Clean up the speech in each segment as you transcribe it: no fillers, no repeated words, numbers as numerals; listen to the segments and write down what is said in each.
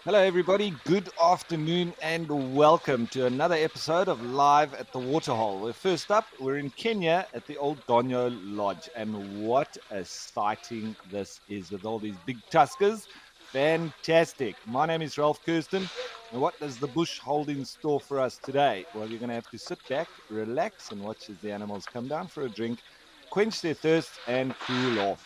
Hello, everybody. Good afternoon and welcome to another episode of Live at the Waterhole. First up, we're in Kenya at the Old Dono Lodge, and what a sighting this is with all these big tuskers. Fantastic. My name is Ralph Kirsten, and what does the bush hold in store for us today? Well, you're going to have to sit back, relax, and watch as the animals come down for a drink, quench their thirst, and cool off.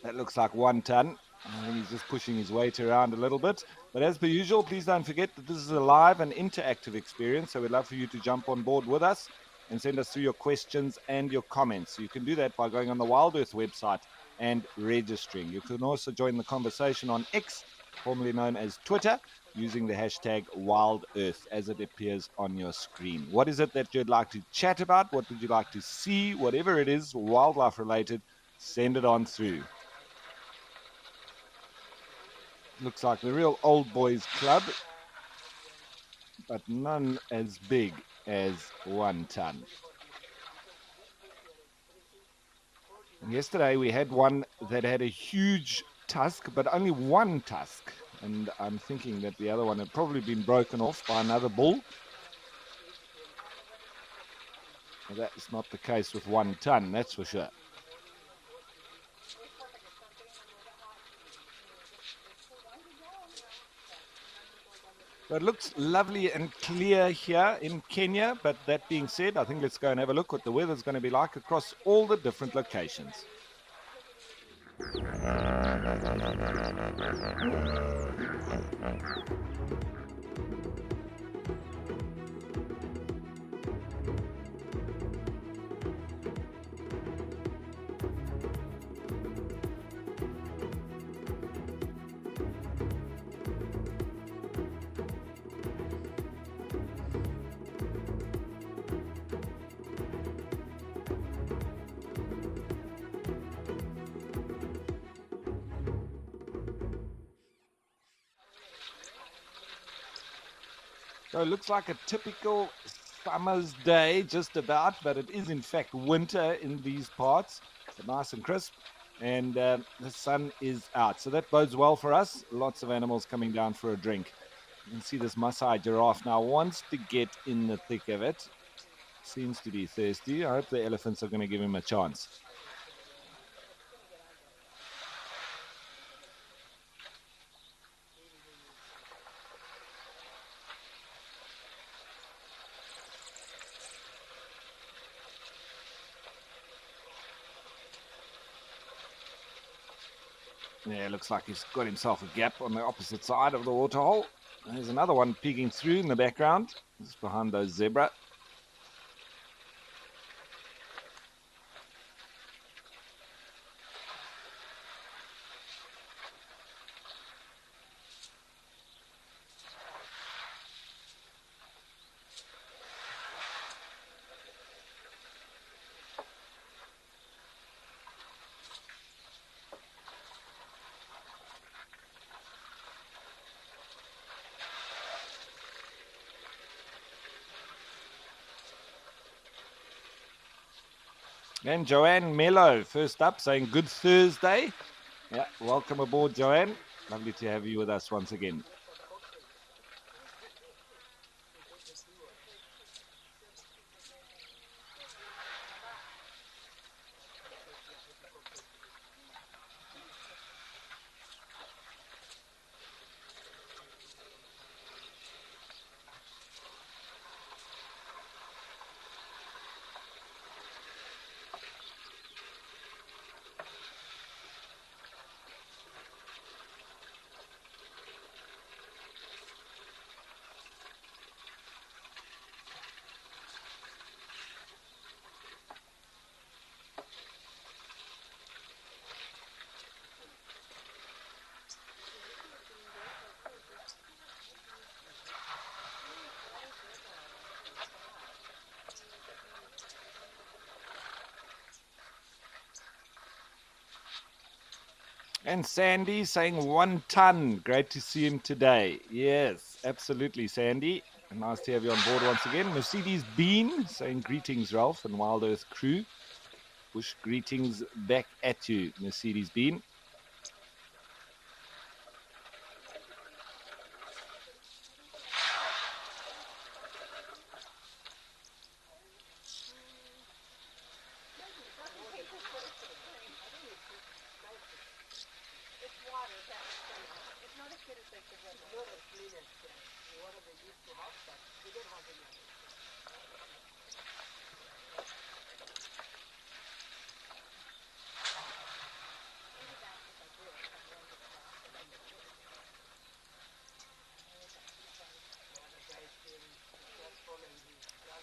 That looks like 1 ton. I think he's just pushing his weight around a little bit. But as per usual, please don't forget that this is a live and interactive experience. So we'd love for you to jump on board with us and send us through your questions and your comments. So you can do that by going on the WildEarth website and registering. You can also join the conversation on X, formerly known as Twitter, using the hashtag WildEarth as it appears on your screen. What is it that you'd like to chat about? What would you like to see? Whatever it is, wildlife related, send it on through. Looks like the real old boys club, but none as big as 1 ton. And yesterday we had one that had a huge tusk, but only one tusk. And I'm thinking that the other one had probably been broken off by another bull. Well, that is not the case with 1 ton, that's for sure. It looks lovely and clear here in Kenya, but that being said, I think let's go and have a look what the weather's going to be like across all the different locations. So it looks like a typical summer's day, just about, but it is in fact winter in these parts. But nice and crisp, and the sun is out. So that bodes well for us. Lots of animals coming down for a drink. You can see this Maasai giraffe now wants to get in the thick of it. Seems to be thirsty. I hope the elephants are going to give him a chance. Yeah, looks like he's got himself a gap on the opposite side of the waterhole. There's another one peeking through in the background. It's behind those zebra. And Joanne Mello, first up, saying good Thursday. Yeah, welcome aboard, Joanne. Lovely to have you with us once again. And Sandy saying 1 ton. Great to see him today. Yes, absolutely, Sandy. Nice to have you on board once again. Mercedes Bean saying greetings, Ralph and WildEarth crew. Bush greetings back at you, Mercedes Bean.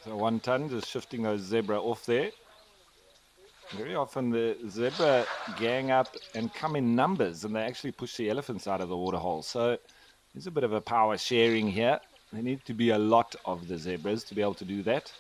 So 1 ton, just shifting those zebra off there. Very often the zebra gang up and come in numbers, and they actually push the elephants out of the waterhole. So there's a bit of a power sharing here. There need to be a lot of the zebras to be able to do that.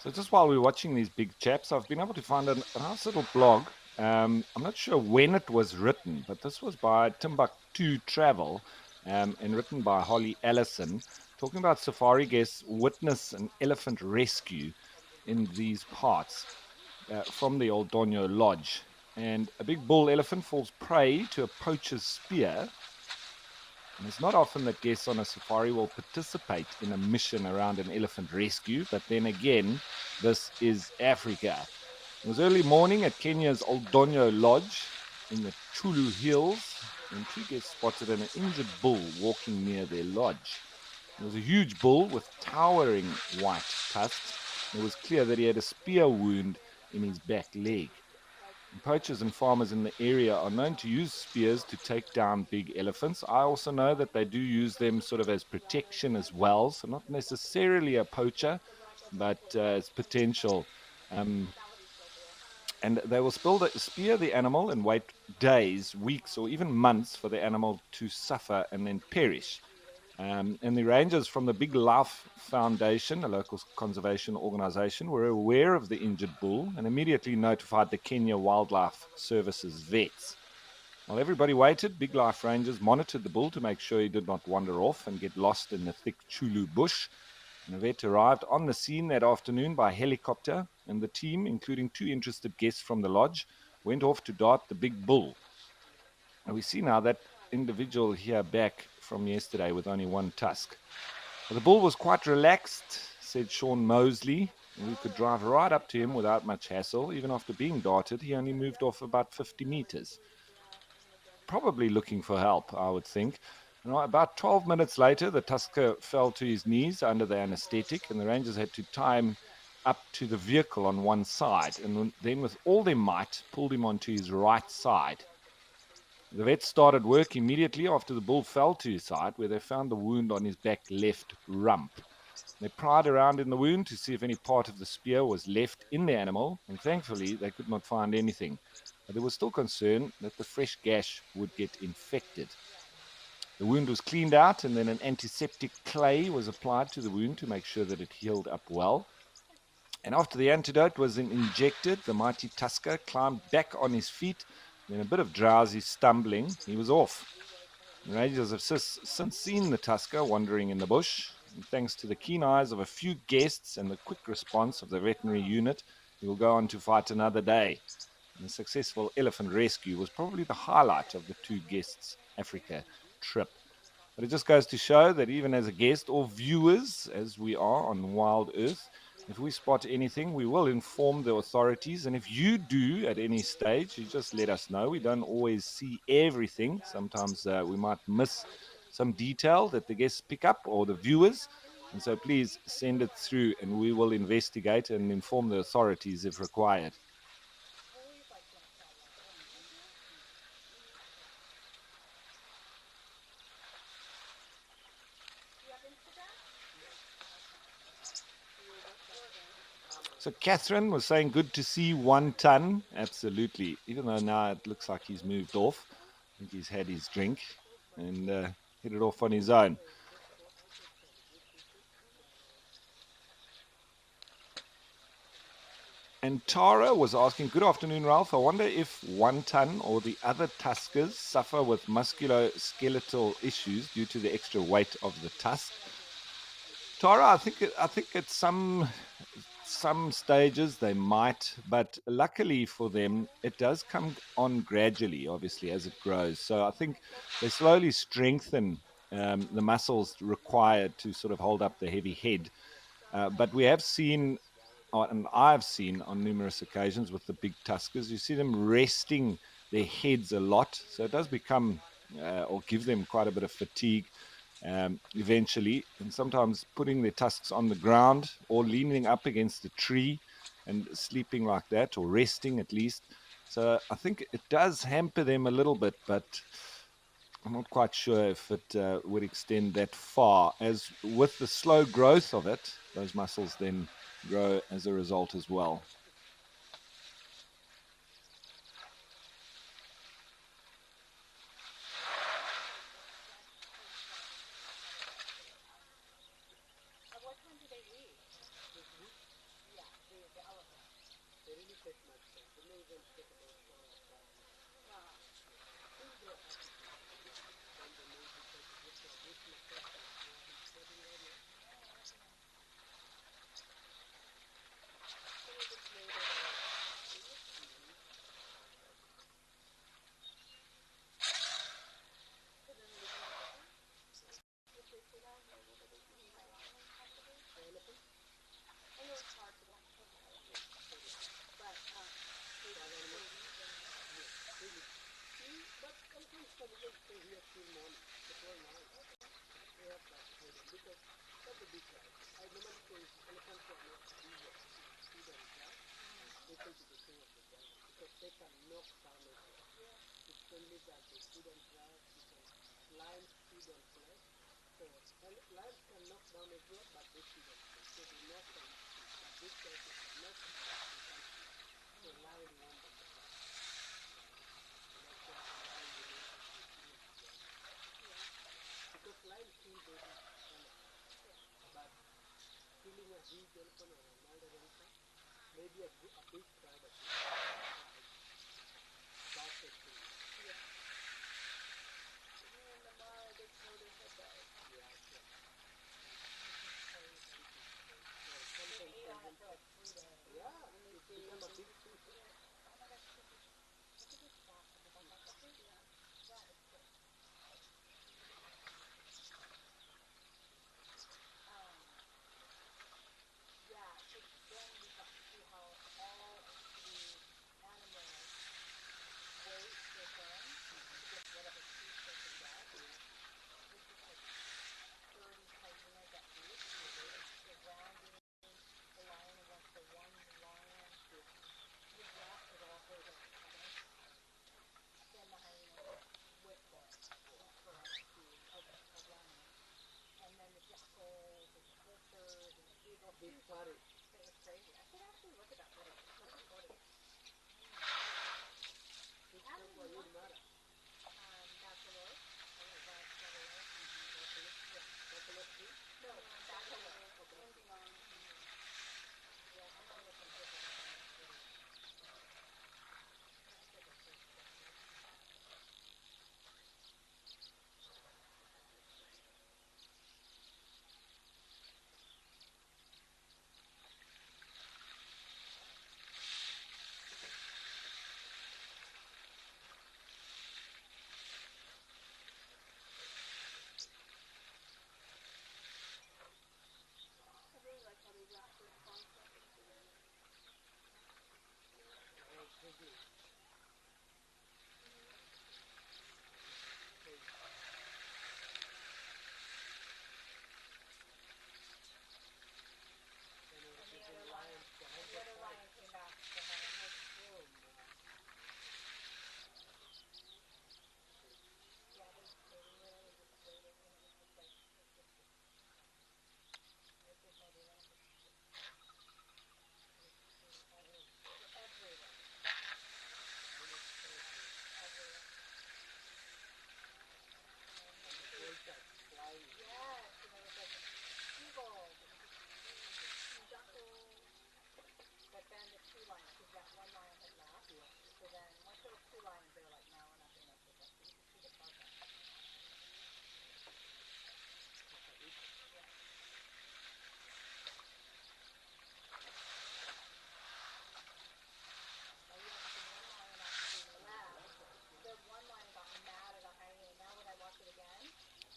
So just while we're watching these big chaps, I've been able to find a nice little blog. I'm not sure when it was written, but this was by Timbuktu Travel and written by Holly Allison, talking about safari guests witness an elephant rescue in these parts from the Old Dono Lodge. And a big bull elephant falls prey to a poacher's spear. And it's not often that guests on a safari will participate in a mission around an elephant rescue, but then again, this is Africa. It was early morning at Kenya's Old Dono Lodge in the Chulu Hills, and two guests spotted an injured bull walking near their lodge. It was a huge bull with towering white tusks. It was clear that he had a spear wound in his back leg. And poachers and farmers in the area are known to use spears to take down big elephants. I also know that they do use them sort of as protection as well, so not necessarily a poacher, but as potential. And they will spear the animal and wait days, weeks, or even months for the animal to suffer and then perish. And the rangers from the Big Life Foundation, a local conservation organization, were aware of the injured bull and immediately notified the Kenya Wildlife Services vets. While everybody waited, Big Life rangers monitored the bull to make sure he did not wander off and get lost in the thick Chulu bush. And a vet arrived on the scene that afternoon by helicopter, and the team, including two interested guests from the lodge, went off to dart the big bull. And we see now that individual here back from yesterday with only one tusk. But the bull was quite relaxed, said Sean Mosley, and we could drive right up to him without much hassle. Even after being darted, he only moved off about 50 meters. Probably looking for help, I would think. And about 12 minutes later, the tusker fell to his knees under the anesthetic, and the rangers had to tie him up to the vehicle on one side, and then with all their might, pulled him onto his right side. The vets started work immediately after the bull fell to his side, where they found the wound on his back left rump. They pried around in the wound to see if any part of the spear was left in the animal, and thankfully they could not find anything. But there was still concern that the fresh gash would get infected. The wound was cleaned out, and then an antiseptic clay was applied to the wound to make sure that it healed up well. And after the antidote was injected, the mighty tusker climbed back on his feet. Then a bit of drowsy stumbling, he was off. The rangers have since seen the tusker wandering in the bush, and thanks to the keen eyes of a few guests and the quick response of the veterinary unit, he will go on to fight another day. And the successful elephant rescue was probably the highlight of the two guests' Africa trip. But it just goes to show that even as a guest or viewers, as we are on WildEarth, if we spot anything, we will inform the authorities. And if you do at any stage, you just let us know. We don't always see everything. Sometimes we might miss some detail that the guests pick up or the viewers. And so please send it through and we will investigate and inform the authorities if required. So Catherine was saying, good to see 1 ton. Absolutely. Even though now it looks like he's moved off. I think he's had his drink and headed off on his own. And Tara was asking, good afternoon, Ralph. I wonder if one ton or the other Tuskers suffer with musculoskeletal issues due to the extra weight of the tusk. Tara, I think at some stages they might, but luckily for them, it does come on gradually, obviously, as it grows. So I think they slowly strengthen the muscles required to sort of hold up the heavy head. But we have seen, and I've seen on numerous occasions with the big tuskers, you see them resting their heads a lot. So it does become or give them quite a bit of fatigue eventually, and sometimes putting their tusks on the ground or leaning up against a tree and sleeping like that, or resting at least. So I think it does hamper them a little bit, but I'm not quite sure if it would extend that far. As with the slow growth of it, those muscles then grow as a result as well.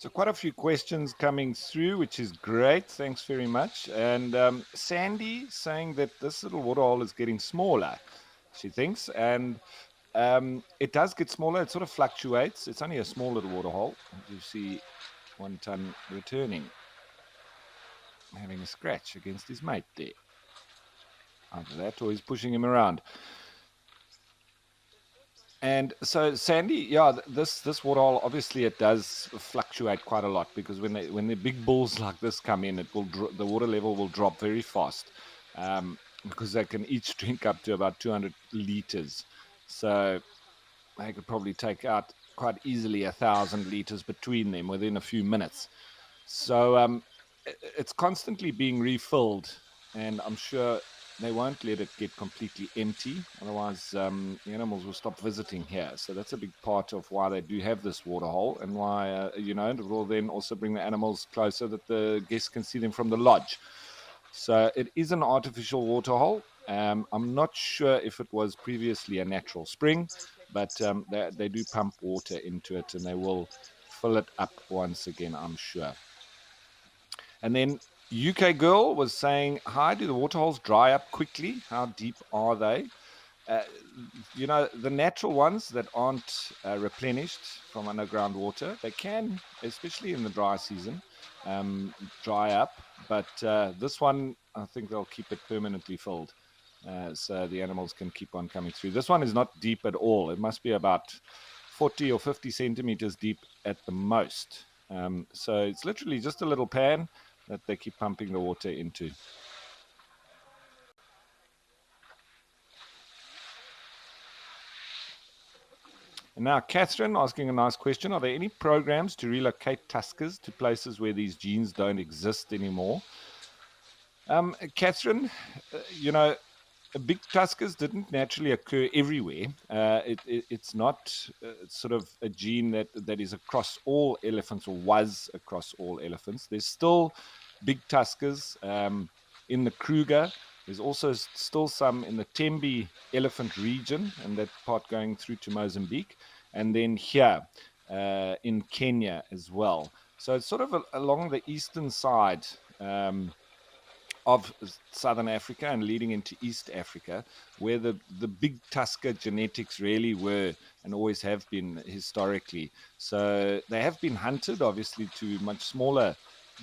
So quite a few questions coming through, which is great. Thanks very much. And Sandy saying that this little waterhole is getting smaller, she thinks. And it does get smaller. It sort of fluctuates. It's only a small little waterhole. As you see, 1 ton returning, having a scratch against his mate there. Either that or he's pushing him around. And so, Sandy, yeah, this waterhole, obviously it does fluctuate quite a lot, because when the big bulls like this come in, the water level will drop very fast, because they can each drink up to about 200 liters. So they could probably take out quite easily 1,000 liters between them within a few minutes. So it's constantly being refilled, and I'm sure they won't let it get completely empty. Otherwise, the animals will stop visiting here. So that's a big part of why they do have this waterhole, and why, it will then also bring the animals closer, that the guests can see them from the lodge. So it is an artificial waterhole. I'm not sure if it was previously a natural spring, but they do pump water into it, and they will fill it up once again, I'm sure. And then UK Girl was saying, hi, do the waterholes dry up quickly? How deep are they? The natural ones that aren't replenished from underground water, they can, especially in the dry season, dry up. But this one, I think they'll keep it permanently filled, so the animals can keep on coming through. This one is not deep at all. It must be about 40 or 50 centimeters deep at the most. So it's literally just a little pan that they keep pumping the water into. And now Catherine asking a nice question. Are there any programs to relocate tuskers to places where these genes don't exist anymore? Catherine, big tuskers didn't naturally occur everywhere. It's not sort of a gene that is across all elephants, or was across all elephants. There's still big tuskers in the Kruger. There's also still some in the Tembe Elephant region, and that part going through to Mozambique, and then here in Kenya as well. So it's sort of along the eastern side of Southern Africa and leading into East Africa, where the big tusker genetics really were and always have been historically. So they have been hunted, obviously, to much smaller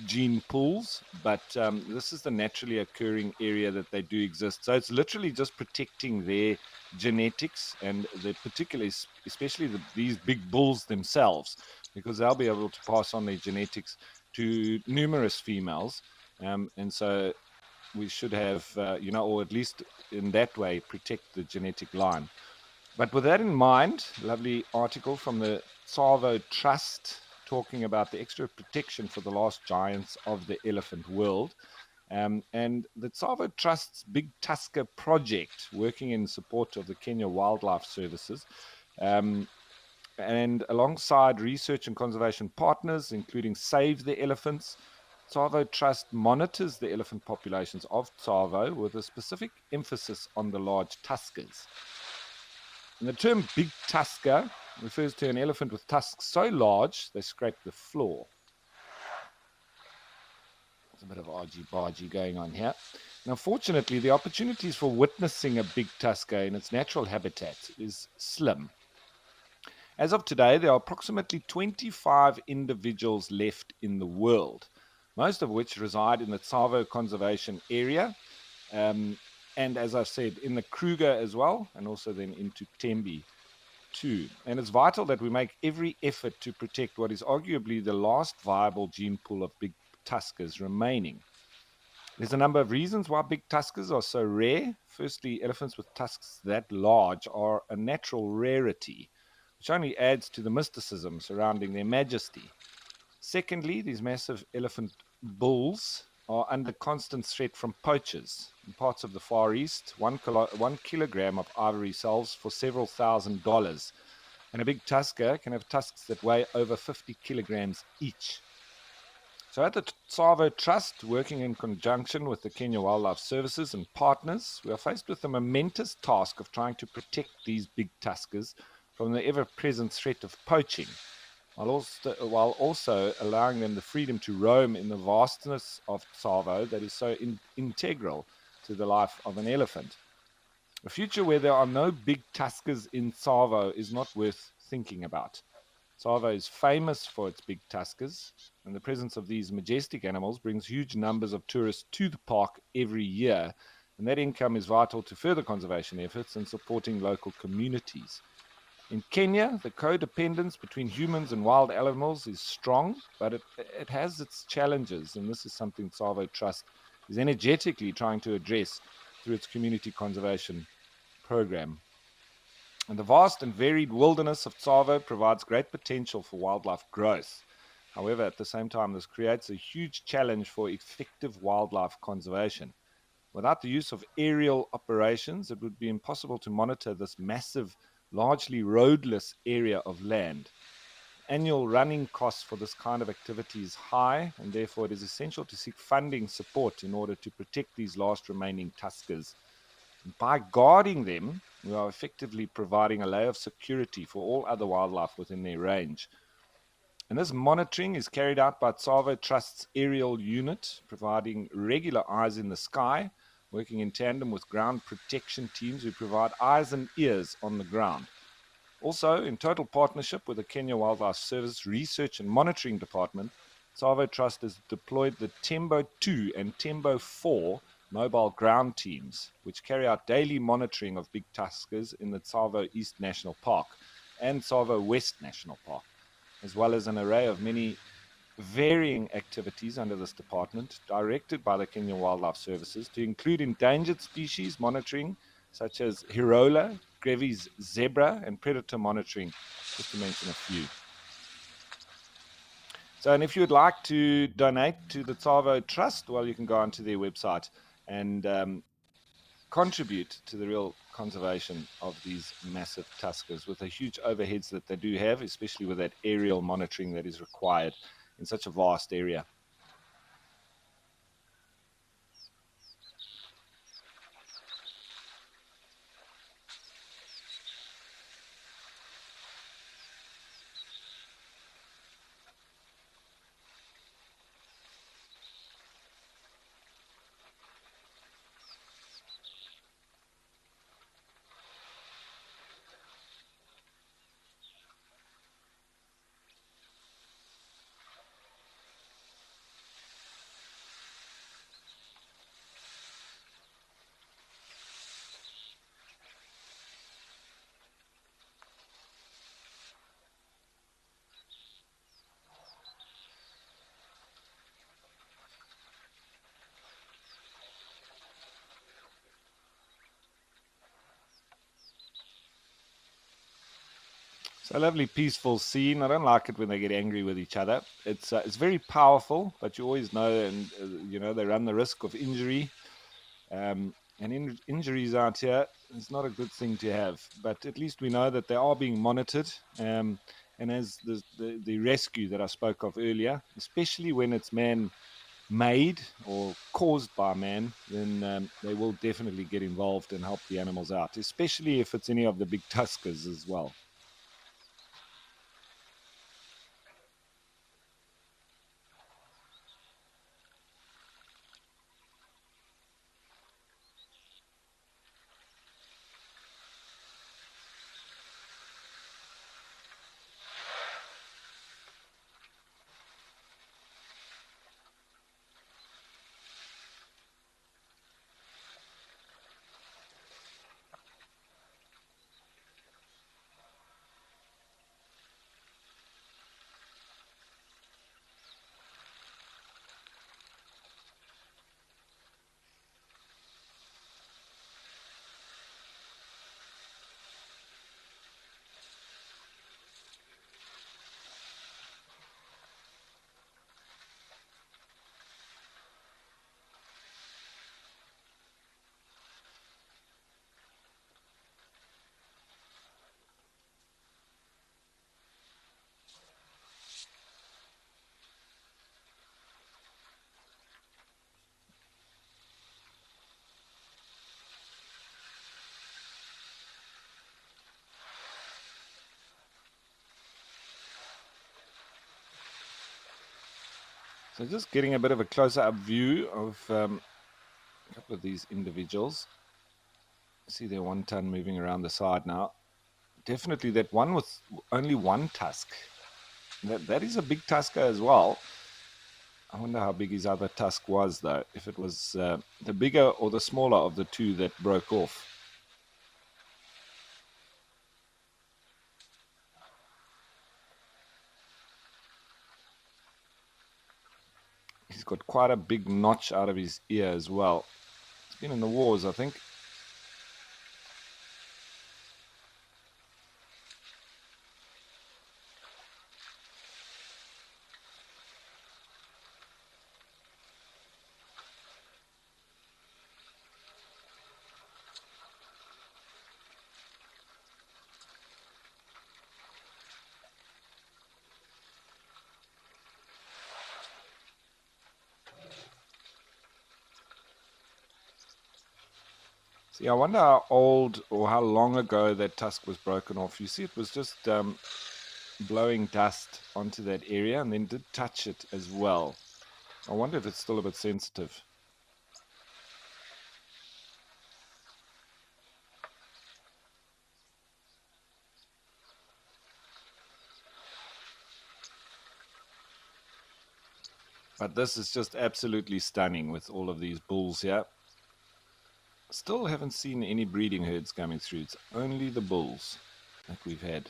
gene pools, but this is the naturally occurring area that they do exist. So it's literally just protecting their genetics, and particularly, especially these big bulls themselves, because they'll be able to pass on their genetics to numerous females. And so we should have, or at least in that way, protect the genetic line. But with that in mind, lovely article from the Tsavo Trust talking about the extra protection for the last giants of the elephant world. And the Tsavo Trust's Big Tusker project, working in support of the Kenya Wildlife Services, and alongside research and conservation partners, including Save the Elephants, Tsavo Trust monitors the elephant populations of Tsavo with a specific emphasis on the large tuskers. And the term big tusker refers to an elephant with tusks so large they scrape the floor. There's a bit of argy-bargy going on here. Now, fortunately, the opportunities for witnessing a big tusker in its natural habitat is slim. As of today, there are approximately 25 individuals left in the world, most of which reside in the Tsavo Conservation Area, and as I've said, in the Kruger as well, and also then into Tembe too. And it's vital that we make every effort to protect what is arguably the last viable gene pool of big tuskers remaining. There's a number of reasons why big tuskers are so rare. Firstly, elephants with tusks that large are a natural rarity, which only adds to the mysticism surrounding their majesty. Secondly, these massive elephant bulls are under constant threat from poachers. In parts of the Far East, 1 kilogram of ivory sells for several $1,000s, and a big tusker can have tusks that weigh over 50 kilograms each. So at the Tsavo Trust, working in conjunction with the Kenya Wildlife Services and partners, we are faced with the momentous task of trying to protect these big tuskers from the ever-present threat of poaching, while also allowing them the freedom to roam in the vastness of Tsavo that is so integral to the life of an elephant. A future where there are no big tuskers in Tsavo is not worth thinking about. Tsavo is famous for its big tuskers, and the presence of these majestic animals brings huge numbers of tourists to the park every year, and that income is vital to further conservation efforts and supporting local communities. In Kenya, the codependence between humans and wild animals is strong, but it has its challenges, and this is something Tsavo Trust is energetically trying to address through its community conservation program. And the vast and varied wilderness of Tsavo provides great potential for wildlife growth. However, at the same time, this creates a huge challenge for effective wildlife conservation. Without the use of aerial operations, it would be impossible to monitor this massive, largely roadless area of land. Annual running costs for this kind of activity is high, and therefore it is essential to seek funding support in order to protect these last remaining tuskers. And by guarding them, we are effectively providing a layer of security for all other wildlife within their range. And this monitoring is carried out by Tsavo Trust's aerial unit, providing regular eyes in the sky, working in tandem with ground protection teams who provide eyes and ears on the ground. Also, in total partnership with the Kenya Wildlife Service Research and Monitoring Department, Tsavo Trust has deployed the Tembe 2 and Tembe 4 mobile ground teams, which carry out daily monitoring of big tuskers in the Tsavo East National Park and Tsavo West National Park, as well as an array of many varying activities under this department, directed by the Kenya Wildlife Services, to include endangered species monitoring, such as Hirola, Grevy's zebra, and predator monitoring, just to mention a few. So, and if you would like to donate to the Tsavo Trust, well, you can go onto their website and contribute to the real conservation of these massive tuskers with the huge overheads that they do have, especially with that aerial monitoring that is required in such a vast area. It's a lovely, peaceful scene. I don't like it when they get angry with each other. It's very powerful, but you always know, and they run the risk of injury. And injuries out here is not a good thing to have. But at least we know that they are being monitored. And as the rescue that I spoke of earlier, especially when it's man-made or caused by man, then they will definitely get involved and help the animals out, especially if it's any of the big tuskers as well. So just getting a bit of a closer up view of a couple of these individuals. See their 1 ton moving around the side now. Definitely that one with only one tusk. That is a big tusker as well. I wonder how big his other tusk was, though, if it was the bigger or the smaller of the two that broke off. He's got quite a big notch out of his ear as well. He's been in the wars, I think. See, I wonder how old or how long ago that tusk was broken off. You see, it was just blowing dust onto that area and then did touch it as well. I wonder if it's still a bit sensitive. But this is just absolutely stunning with all of these bulls here. Still haven't seen any breeding herds coming through. It's only the bulls that we've had.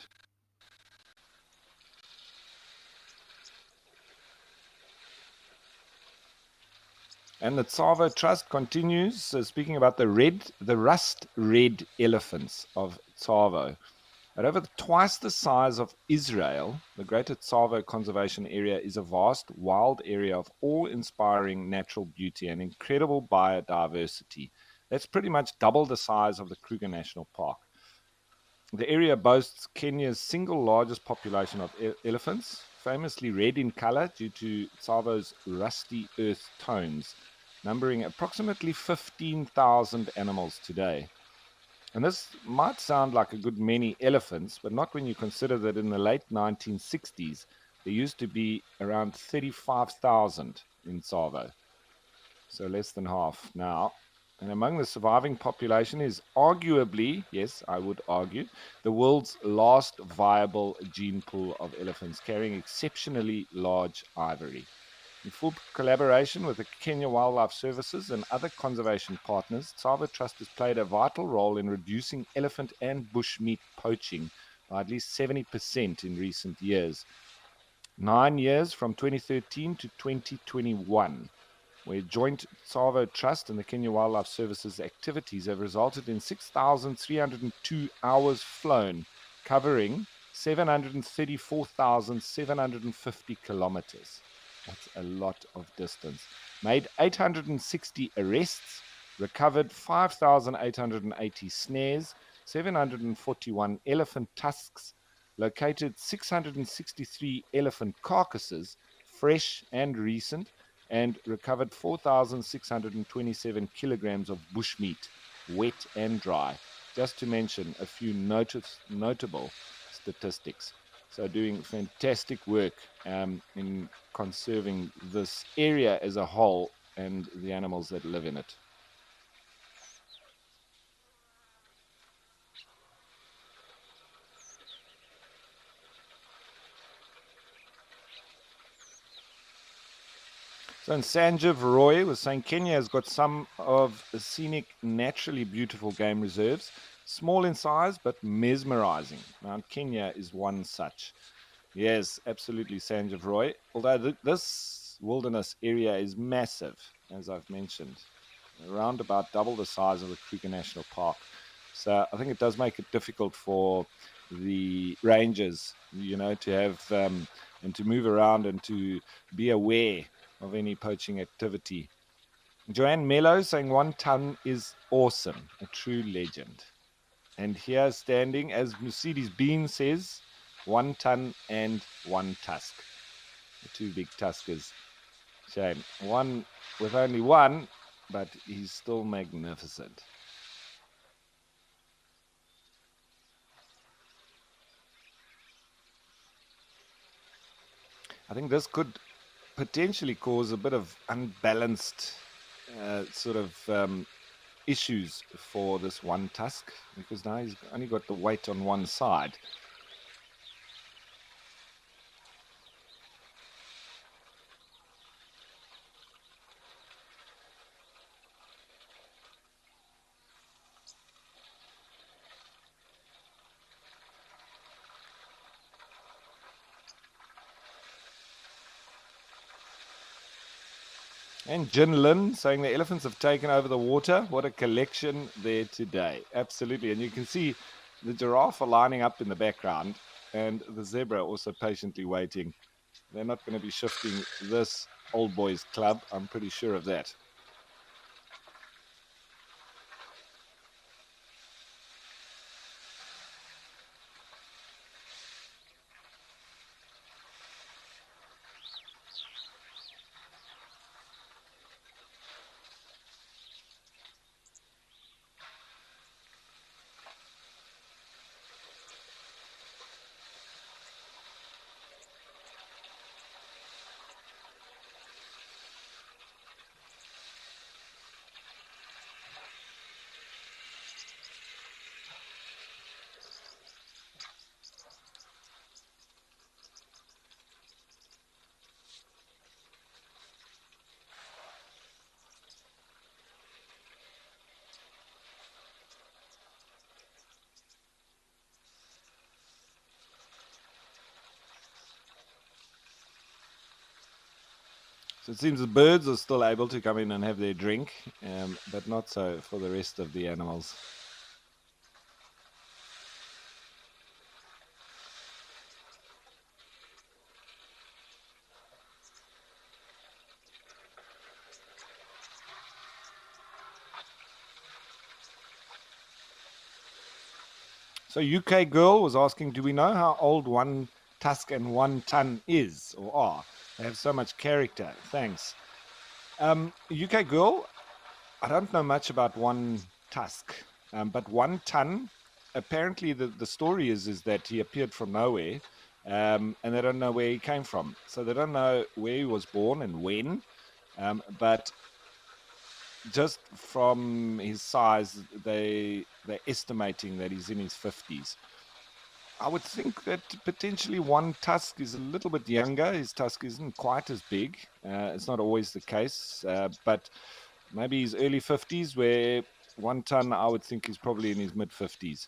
And the Tsavo Trust continues speaking about the rust red elephants of Tsavo. At over twice the size of Israel, the Greater Tsavo Conservation Area is a vast, wild area of awe-inspiring natural beauty and incredible biodiversity. That's pretty much double the size of the Kruger National Park. The area boasts Kenya's single largest population of elephants, famously red in color due to Tsavo's rusty earth tones, numbering approximately 15,000 animals today. And this might sound like a good many elephants, but not when you consider that in the late 1960s, there used to be around 35,000 in Tsavo. So less than half now. And among the surviving population is arguably, yes, I would argue, the world's last viable gene pool of elephants carrying exceptionally large ivory. In full collaboration with the Kenya Wildlife Services and other conservation partners, Tsavo Trust has played a vital role in reducing elephant and bushmeat poaching by at least 70% in recent years. 9 years from 2013 to 2021, where joint Tsavo Trust and the Kenya Wildlife Services activities have resulted in 6,302 hours flown, covering 734,750 kilometers. That's a lot of distance. Made 860 arrests, recovered 5,880 snares, 741 elephant tusks, located 663 elephant carcasses, fresh and recent, and recovered 4,627 kilograms of bushmeat, wet and dry, just to mention a few notable statistics. So doing fantastic work in conserving this area as a whole and the animals that live in it. So in Sanjeev Roy was saying Kenya has got some of the scenic, naturally beautiful game reserves, small in size but mesmerizing. Mount Kenya is one such. Yes, absolutely, Sanjeev Roy. Although this wilderness area is massive, as I've mentioned, around about double the size of the Kruger National Park. So I think it does make it difficult for the rangers, to have and to move around and to be aware of any poaching activity. Joanne Mello saying 1 ton is awesome, a true legend. And here standing, as Mercedes Bean says, 1 ton and 1 tusk. The two big tuskers. Shame. One with only one, but he's still magnificent. I think this could potentially cause a bit of unbalanced sort of issues for this one tusk, because now he's only got the weight on one side. And Jin Lin saying the elephants have taken over the water. What a collection there today. Absolutely. And you can see the giraffe are lining up in the background and the zebra also patiently waiting. They're not going to be shifting this old boys club. I'm pretty sure of that. So it seems the birds are still able to come in and have their drink, but not so for the rest of the animals. So UK Girl was asking, do we know how old one tusk and 1 ton is or are? They have so much character. Thanks. UK Girl, I don't know much about one tusk, but 1 ton, apparently the story is that he appeared from nowhere, and they don't know where he came from. So they don't know where he was born and when, but just from his size, they're estimating that he's in his 50s. I would think that potentially one tusk is a little bit younger. His tusk isn't quite as big. It's not always the case, but maybe his early 50s, where 1 ton, I would think, is probably in his mid 50s.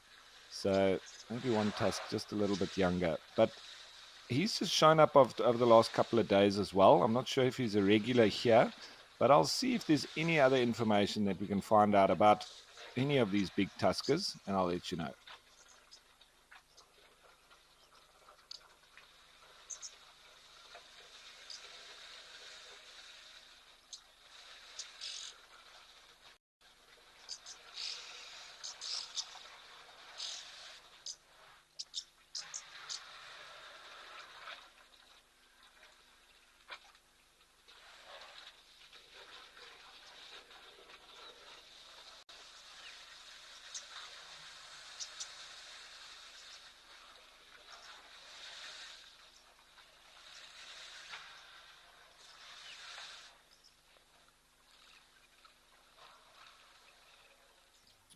So maybe one tusk just a little bit younger. But he's just shown up over the last couple of days as well. I'm not sure if he's a regular here, but I'll see if there's any other information that we can find out about any of these big tuskers, and I'll let you know.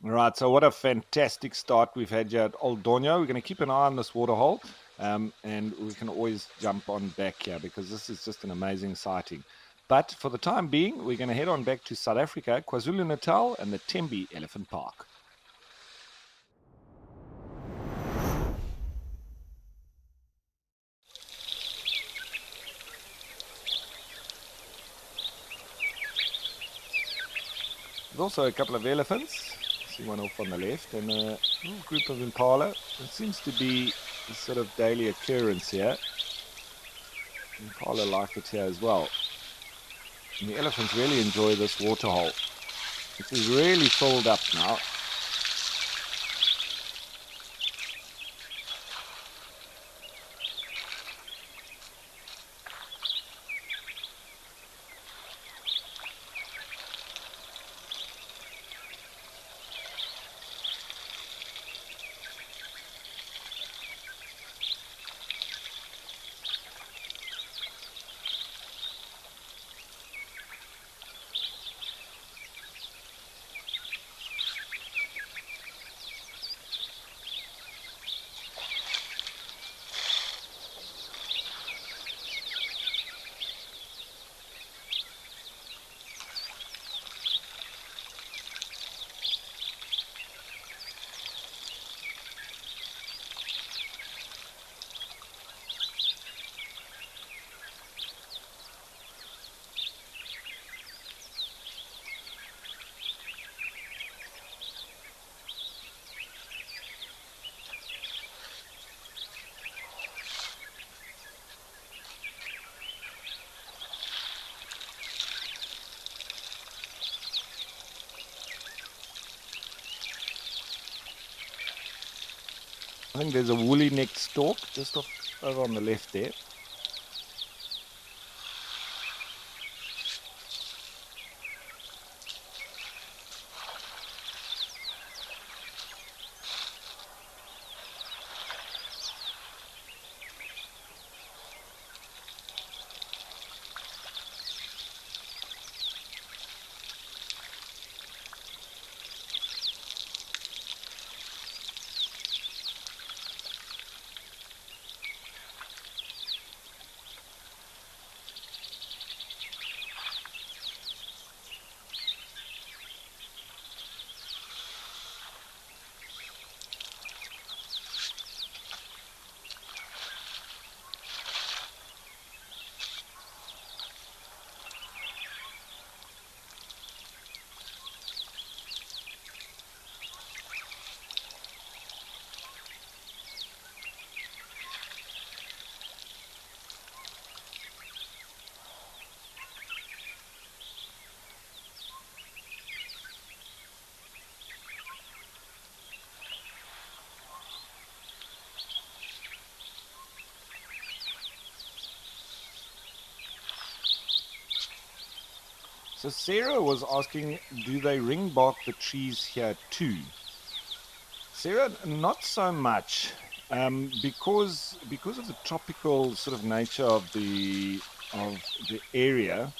All right, so what a fantastic start we've had here at Old Dono. We're going to keep an eye on this waterhole, and we can always jump on back here because this is just an amazing sighting. But for the time being, we're going to head on back to South Africa, KwaZulu-Natal, and the Tembe Elephant Park. There's also a couple of elephants. See one off on the left, and a little group of impala. It seems to be a sort of daily occurrence here. Impala like it here as well. And the elephants really enjoy this waterhole. It is really filled up now. I think there's a woolly necked stork just off over on the left there. So Sarah was asking, do they ring bark the trees here too? Sarah, not so much, because of the tropical sort of nature of the area.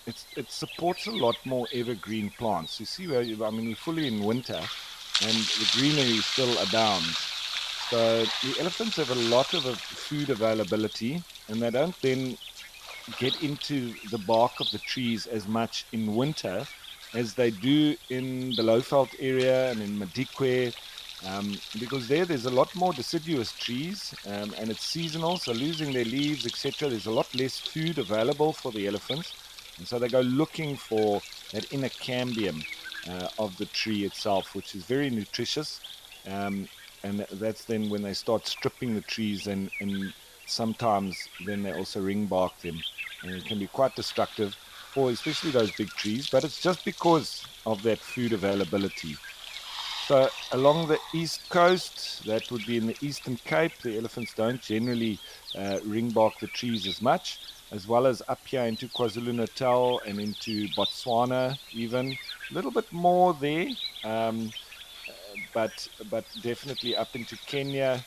It supports a lot more evergreen plants. You see, I mean, we're fully in winter, and the greenery still abounds. So the elephants have a lot of food availability, and they don't then get into the bark of the trees as much in winter as they do in the Lowveld area and in Madikwe, because there's a lot more deciduous trees, and it's seasonal, so losing their leaves, etc. There's a lot less food available for the elephants, and so they go looking for that inner cambium of the tree itself, which is very nutritious. And that's then when they start stripping the trees, and sometimes then they also ring bark them, and it can be quite destructive for especially those big trees, but it's just because of that food availability. So along the east coast, that would be in the Eastern Cape, the elephants don't generally ring bark the trees as much, as well as up here into KwaZulu-Natal and into Botswana even. A little bit more there, um, but definitely up into Kenya,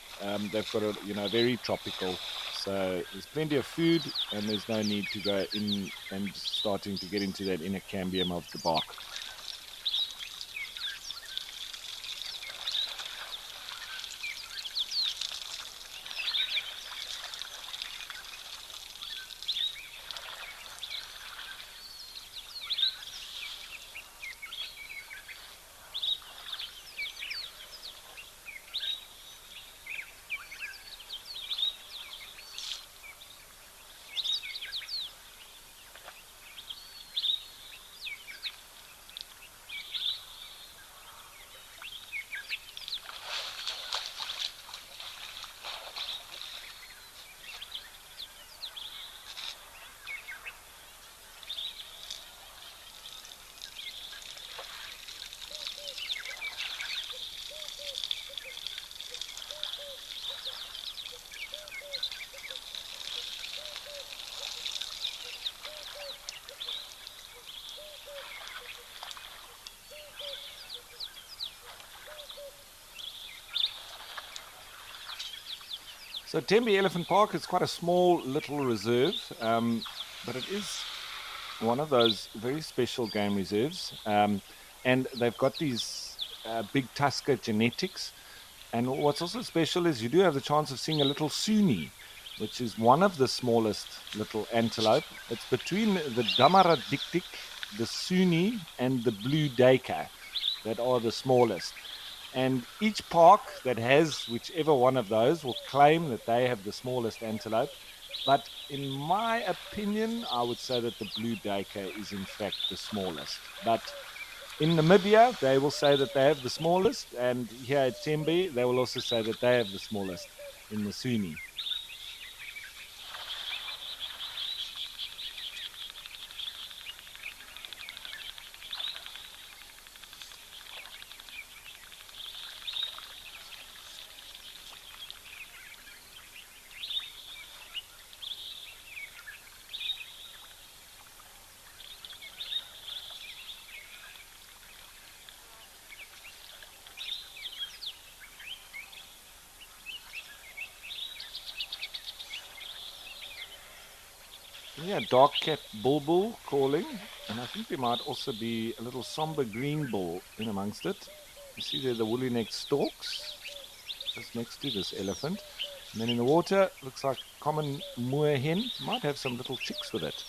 they've got very tropical. So there's plenty of food, and there's no need to go in and starting to get into that inner cambium of the bark. So Tembe Elephant Park is quite a small little reserve, but it is one of those very special game reserves. And they've got these big tusker genetics. And what's also special is you do have the chance of seeing a little Suni, which is one of the smallest little antelope. It's between the Damara Dik, the Suni, and the blue Dacre that are the smallest. And each park that has whichever one of those will claim that they have the smallest antelope. But in my opinion, I would say that the blue Dacre is in fact the smallest. But in Namibia, they will say that they have the smallest, and here at Tembe, they will also say that they have the smallest in the Suni. Yeah, dark cat bulbul calling, and I think there might also be a little somber green bull in amongst it. You see there the woolly neck stalks just next to this elephant. And then in the water, looks like common moor hen. Might have some little chicks with it.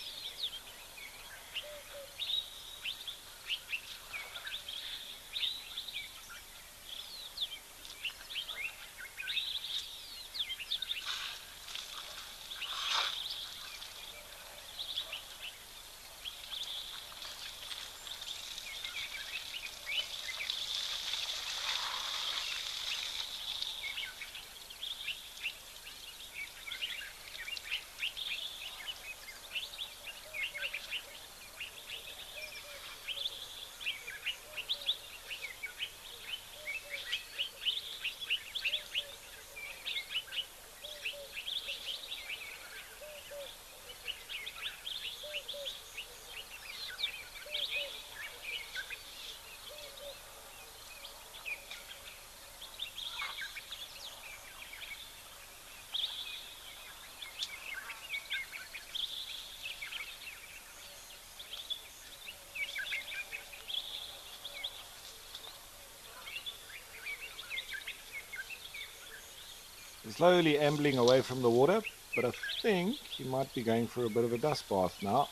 Slowly ambling away from the water, but I think he might be going for a bit of a dust bath now.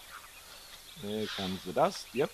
There comes the dust, yep.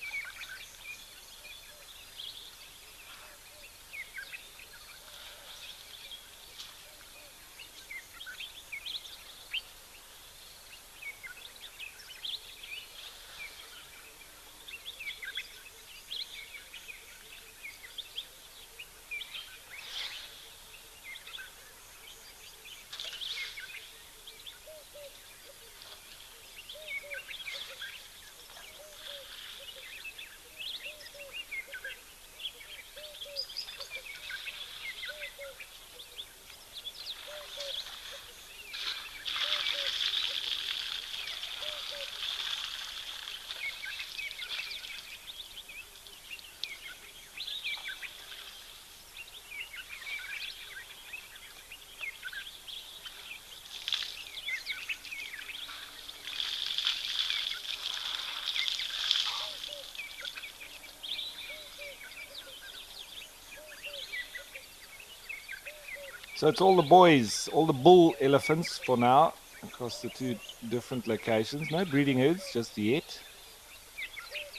So it's all the boys, all the bull elephants for now, across the two different locations. No breeding herds just yet.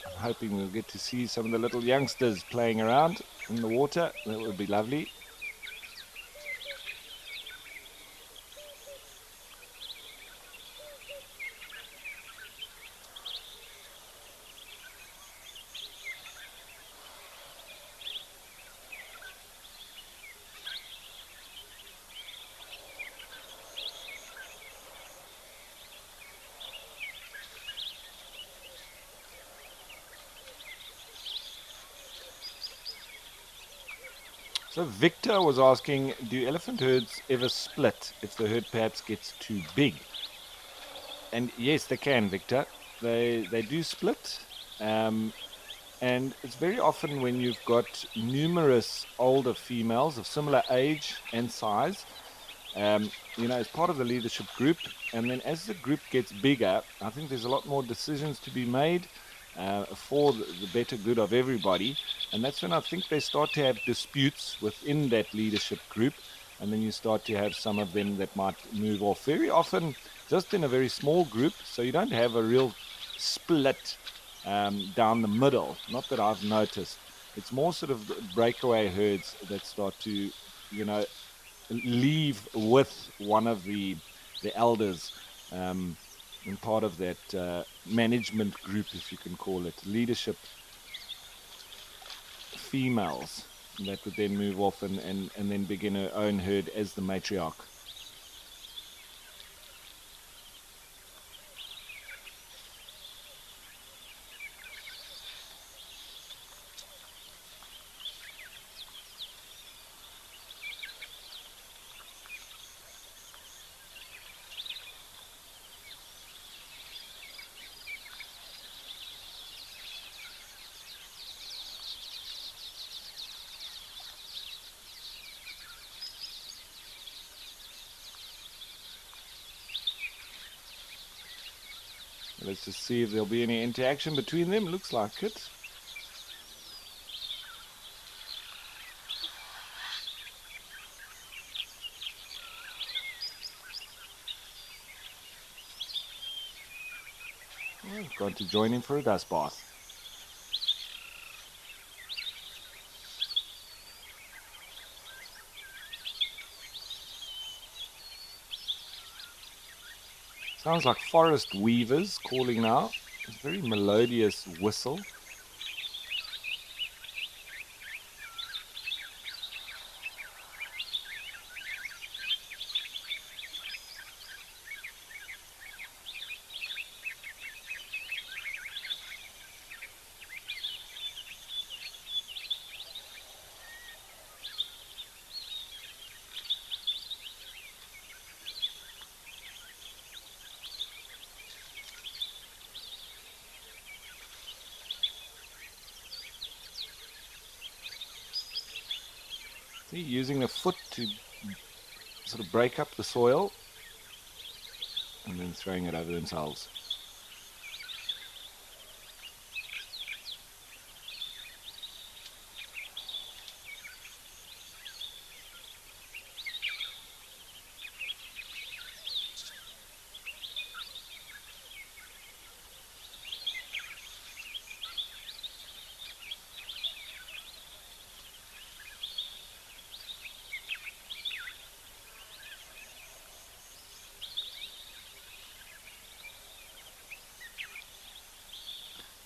I'm hoping we'll get to see some of the little youngsters playing around in the water. That would be lovely. So Victor was asking, do elephant herds ever split if the herd perhaps gets too big? And yes, they can, Victor. They do split. And it's very often when you've got numerous older females of similar age and size, as part of the leadership group. And then as the group gets bigger, I think there's a lot more decisions to be made for the better good of everybody. And that's when I think they start to have disputes within that leadership group. And then you start to have some of them that might move off very often just in a very small group. So you don't have a real split down the middle. Not that I've noticed. It's more sort of breakaway herds that start to, leave with one of the elders and part of that management group, if you can call it, leadership females that would then move off and then begin her own herd as the matriarch. Let's just see if there'll be any interaction between them. Looks like it. Oh, going to join him for a dust bath. Sounds like forest weavers calling now. It's a very melodious whistle. See, using the foot to sort of break up the soil and then throwing it over themselves.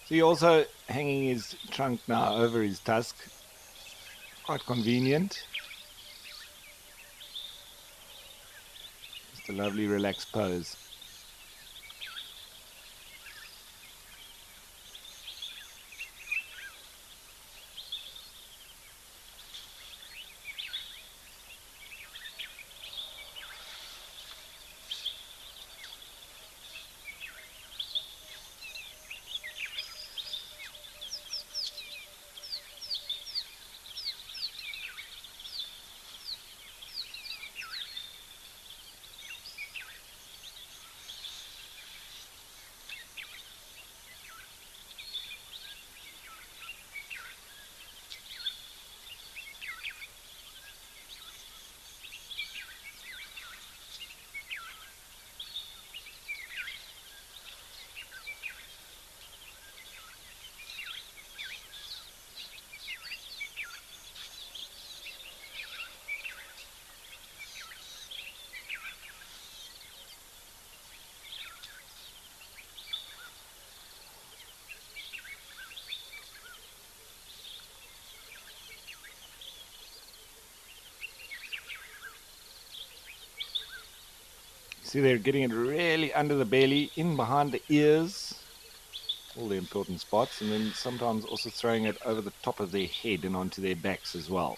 See, also hanging his trunk now over his tusk. Quite convenient. Just a lovely relaxed pose. See, they're getting it really under the belly, in behind the ears, all the important spots, and then sometimes also throwing it over the top of their head and onto their backs as well.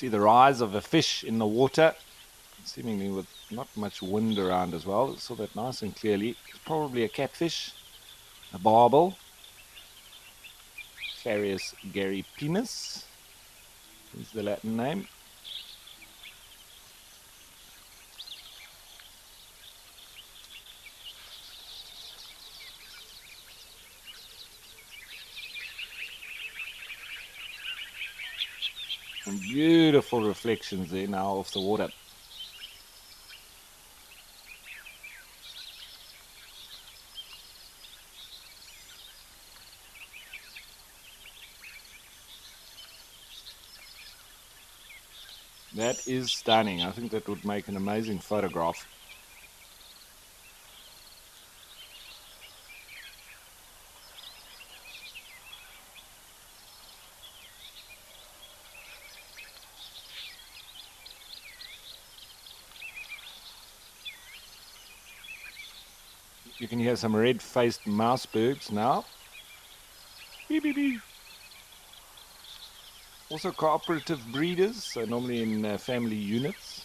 See the rise of a fish in the water, seemingly with not much wind around as well. Saw that nice and clearly. It's probably a catfish, a barbel. Farius garipinus is the Latin name. And beautiful reflections there now off the water. That is stunning. I think that would make an amazing photograph. You can hear some red-faced mousebirds now. Beep, beep, beep. Also cooperative breeders, so normally in family units.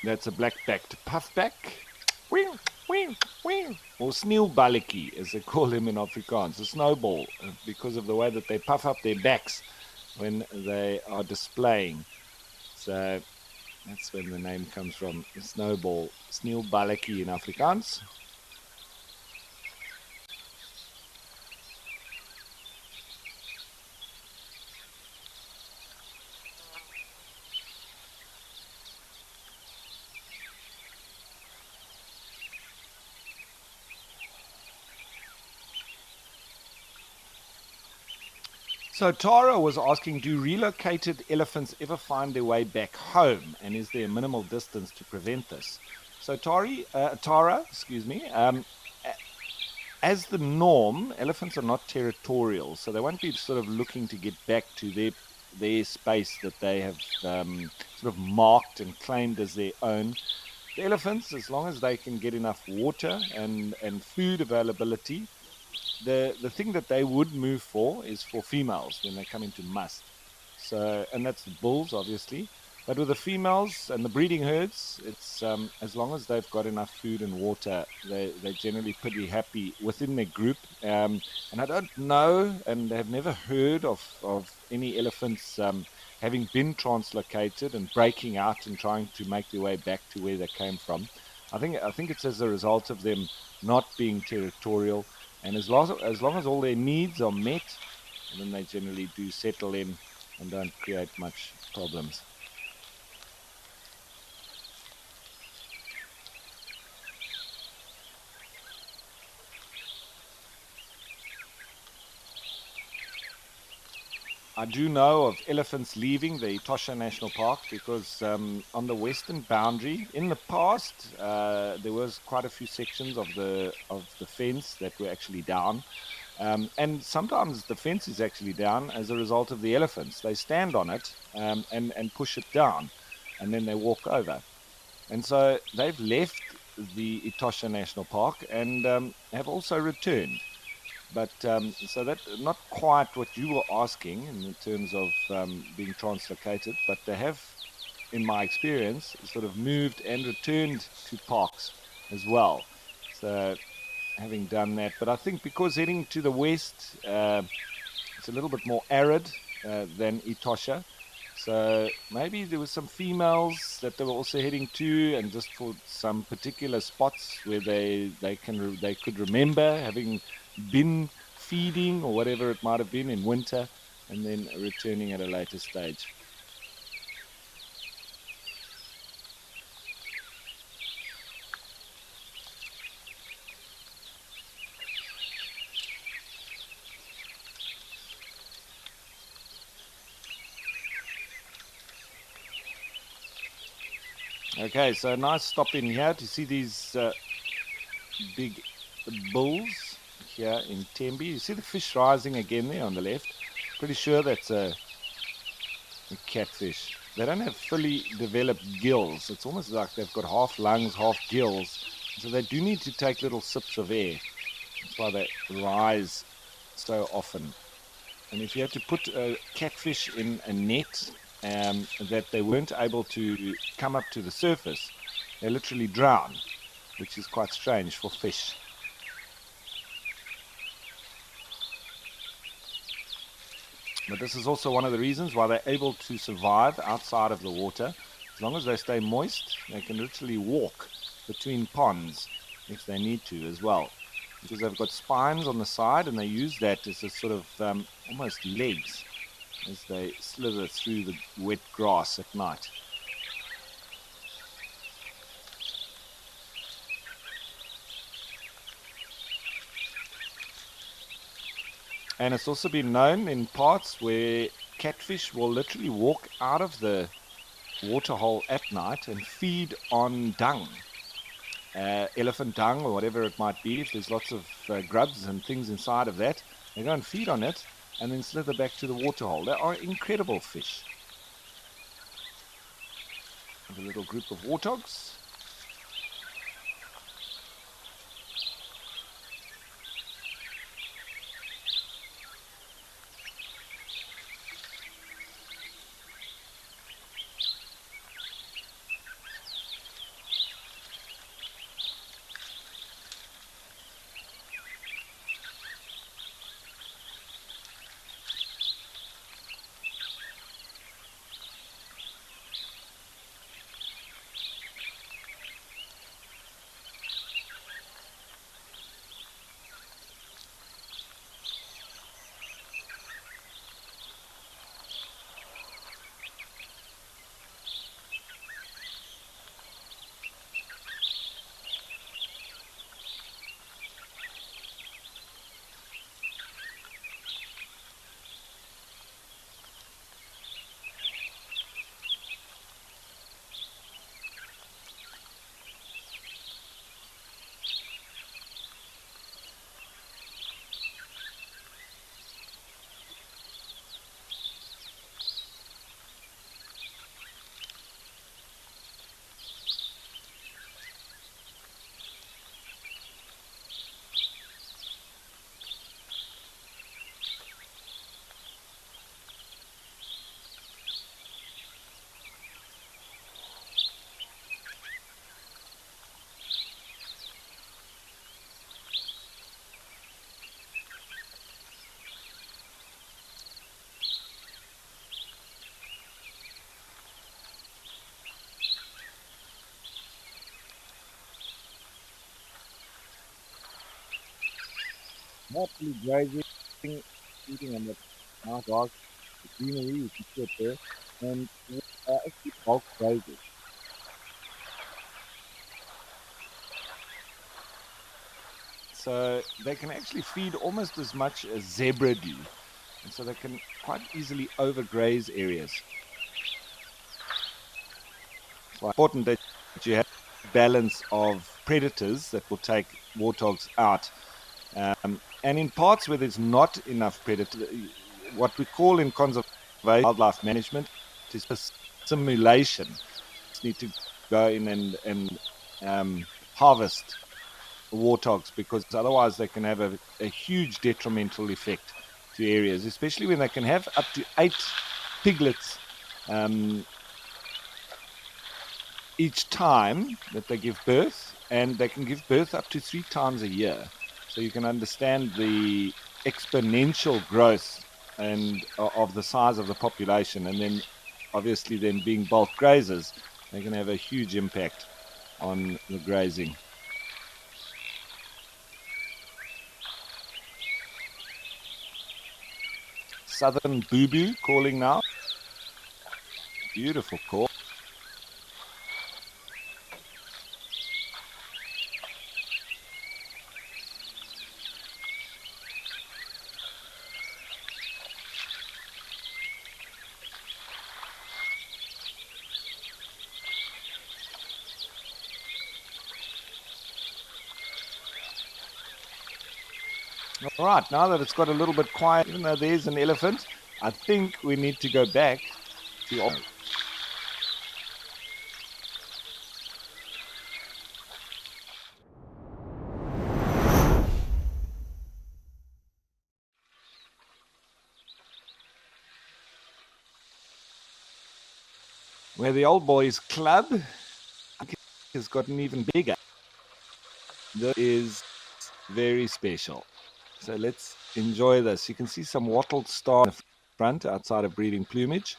That's a black-backed puffback. Or sneeuwballetjie, as they call him in Afrikaans, a snowball, because of the way that they puff up their backs when they are displaying. So that's when the name comes from, the snowball, sneeuwballetjie in Afrikaans. So Tara was asking, do relocated elephants ever find their way back home? And is there a minimal distance to prevent this? So Tara, as the norm, elephants are not territorial. So they won't be sort of looking to get back to their space that they have sort of marked and claimed as their own. The elephants, as long as they can get enough water and food availability, the thing that they would move for is for females when they come into must. So, and that's the bulls, obviously. But with the females and the breeding herds, it's as long as they've got enough food and water, they're generally pretty happy within their group. And I don't know, and have never heard of any elephants having been translocated and breaking out and trying to make their way back to where they came from. I think it's as a result of them not being territorial. And as long as all their needs are met, then they generally do settle in and don't create much problems. I do know of elephants leaving the Etosha National Park because on the western boundary, in the past, there was quite a few sections of the fence that were actually down. And sometimes the fence is actually down as a result of the elephants. They stand on it and push it down, and then they walk over. And so they've left the Etosha National Park and have also returned. But so that not quite what you were asking in terms of being translocated, but they have, in my experience, sort of moved and returned to parks as well. So having done that, but I think because heading to the west, it's a little bit more arid than Etosha. So maybe there were some females that they were also heading to, and just for some particular spots where they could remember having been feeding or whatever it might have been in winter, and then returning at a later stage. Okay, so nice stop in here to see these big bulls here in Tembe. You see the fish rising again there on the left. Pretty sure that's a catfish. They don't have fully developed gills. It's almost like they've got half lungs, half gills. So they do need to take little sips of air. That's why they rise so often. And if you had to put a catfish in a net that they weren't able to come up to the surface, they literally drown, which is quite strange for fish. But this is also one of the reasons why they're able to survive outside of the water. As long as they stay moist, they can literally walk between ponds if they need to as well, because they've got spines on the side, and they use that as a sort of almost legs as they slither through the wet grass at night. And it's also been known in parts where catfish will literally walk out of the waterhole at night and feed on dung, elephant dung or whatever it might be. If there's lots of grubs and things inside of that, they go and feed on it and then slither back to the waterhole. They are incredible fish. A little group of warthogs. Mostly grazing, eating on the mountains, the greenery you can see it there, and actually bulk grazing. So they can actually feed almost as much as zebra do, and so they can quite easily overgraze areas. It's important that you have a balance of predators that will take warthogs out. And in parts where there's not enough predator, what we call in conservation wildlife management is a simulation. You need to go in and harvest warthogs, because otherwise they can have a huge detrimental effect to areas, especially when they can have up to 8 piglets each time that they give birth, and they can give birth up to 3 times a year. So you can understand the exponential growth and of the size of the population, and then obviously then being bulk grazers, they can have a huge impact on the grazing. Southern boo-boo calling now. Beautiful call. All right, now that it's got a little bit quiet, even though there's an elephant, I think we need to go back to Old Dono. Where the old boys club has gotten even bigger. This is very special. So let's enjoy this. You can see some wattled stars in front outside of breeding plumage.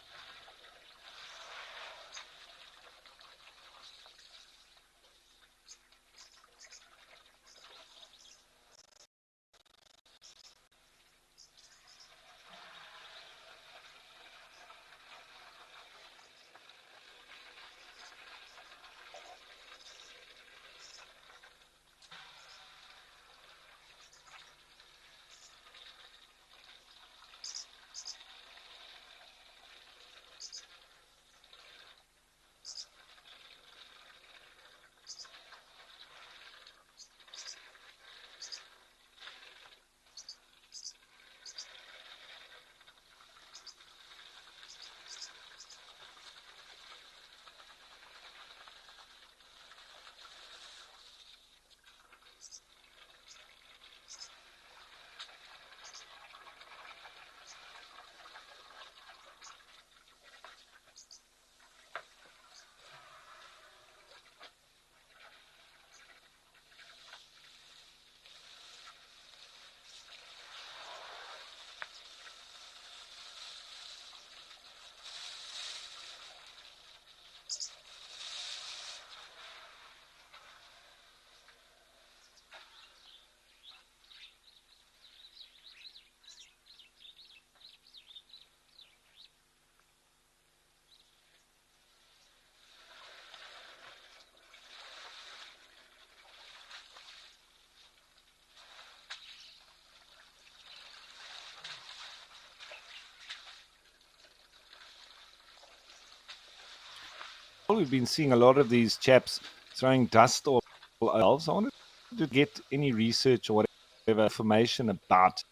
We've been seeing a lot of these chaps throwing dust all elves. I wanted to get any research or whatever information about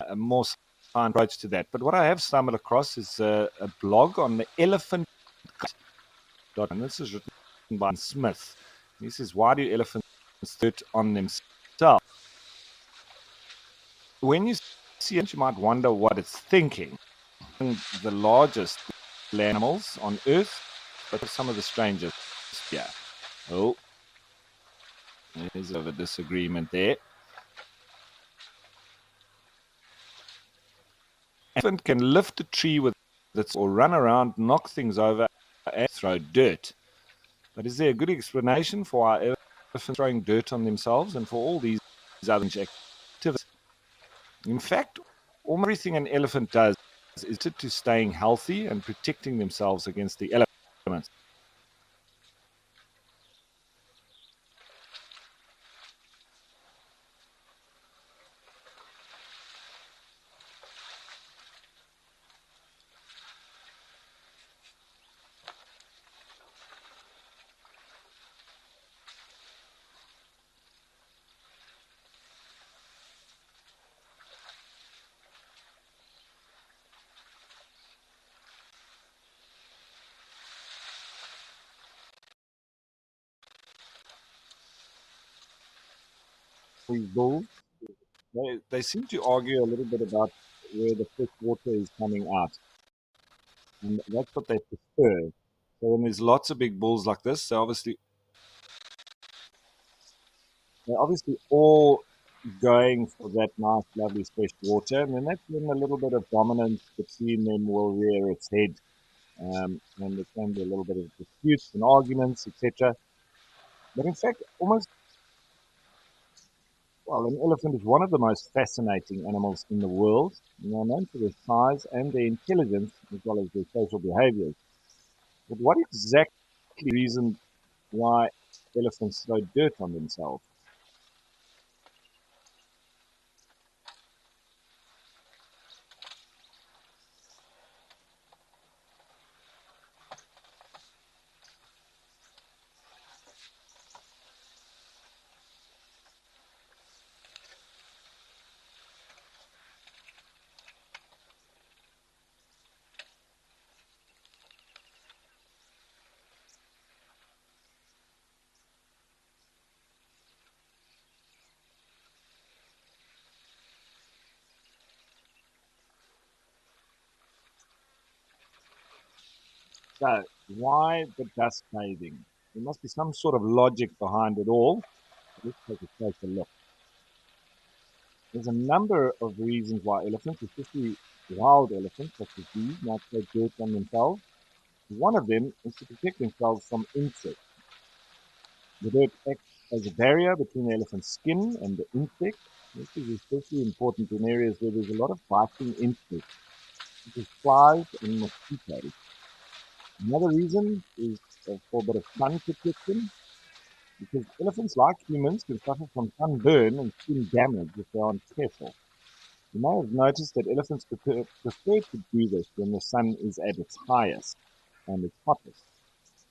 a more scientific approach to that. But what I have stumbled across is a blog on the elephant. And this is written by Smith. He says, "Why do elephants dirt on themselves?" When you see it, you might wonder what it's thinking. The largest land animals on Earth, but some of the strangest. Yeah. Oh, there's a disagreement there. An elephant can lift a tree with its or run around, knock things over, and throw dirt. But is there a good explanation for why elephants throwing dirt on themselves and for all these other activities? In fact, almost everything an elephant does is to staying healthy and protecting themselves against the elements. These bulls, they seem to argue a little bit about where the fresh water is coming out. And that's what they prefer. So when there's lots of big bulls like this, they're obviously all going for that nice, lovely fresh water. And then that's when a little bit of dominance between them will rear its head. And there can be a little bit of disputes and arguments, etc. But in fact, an elephant is one of the most fascinating animals in the world. And they're known for their size and their intelligence, as well as their social behaviors. But what exactly is the reason why elephants throw dirt on themselves? So, why the dust bathing? There must be some sort of logic behind it all. Let's take a closer look. There's a number of reasons why elephants, especially wild elephants, such as these, might take dirt on themselves. One of them is to protect themselves from insects. The dirt acts as a barrier between the elephant's skin and the insect. This is especially important in areas where there's a lot of biting insects, such as flies and mosquitoes. Another reason is for a bit of sun protection, because elephants, like humans, can suffer from sunburn and skin damage if they aren't careful. You may have noticed that elephants prefer to do this when the sun is at its highest and its hottest.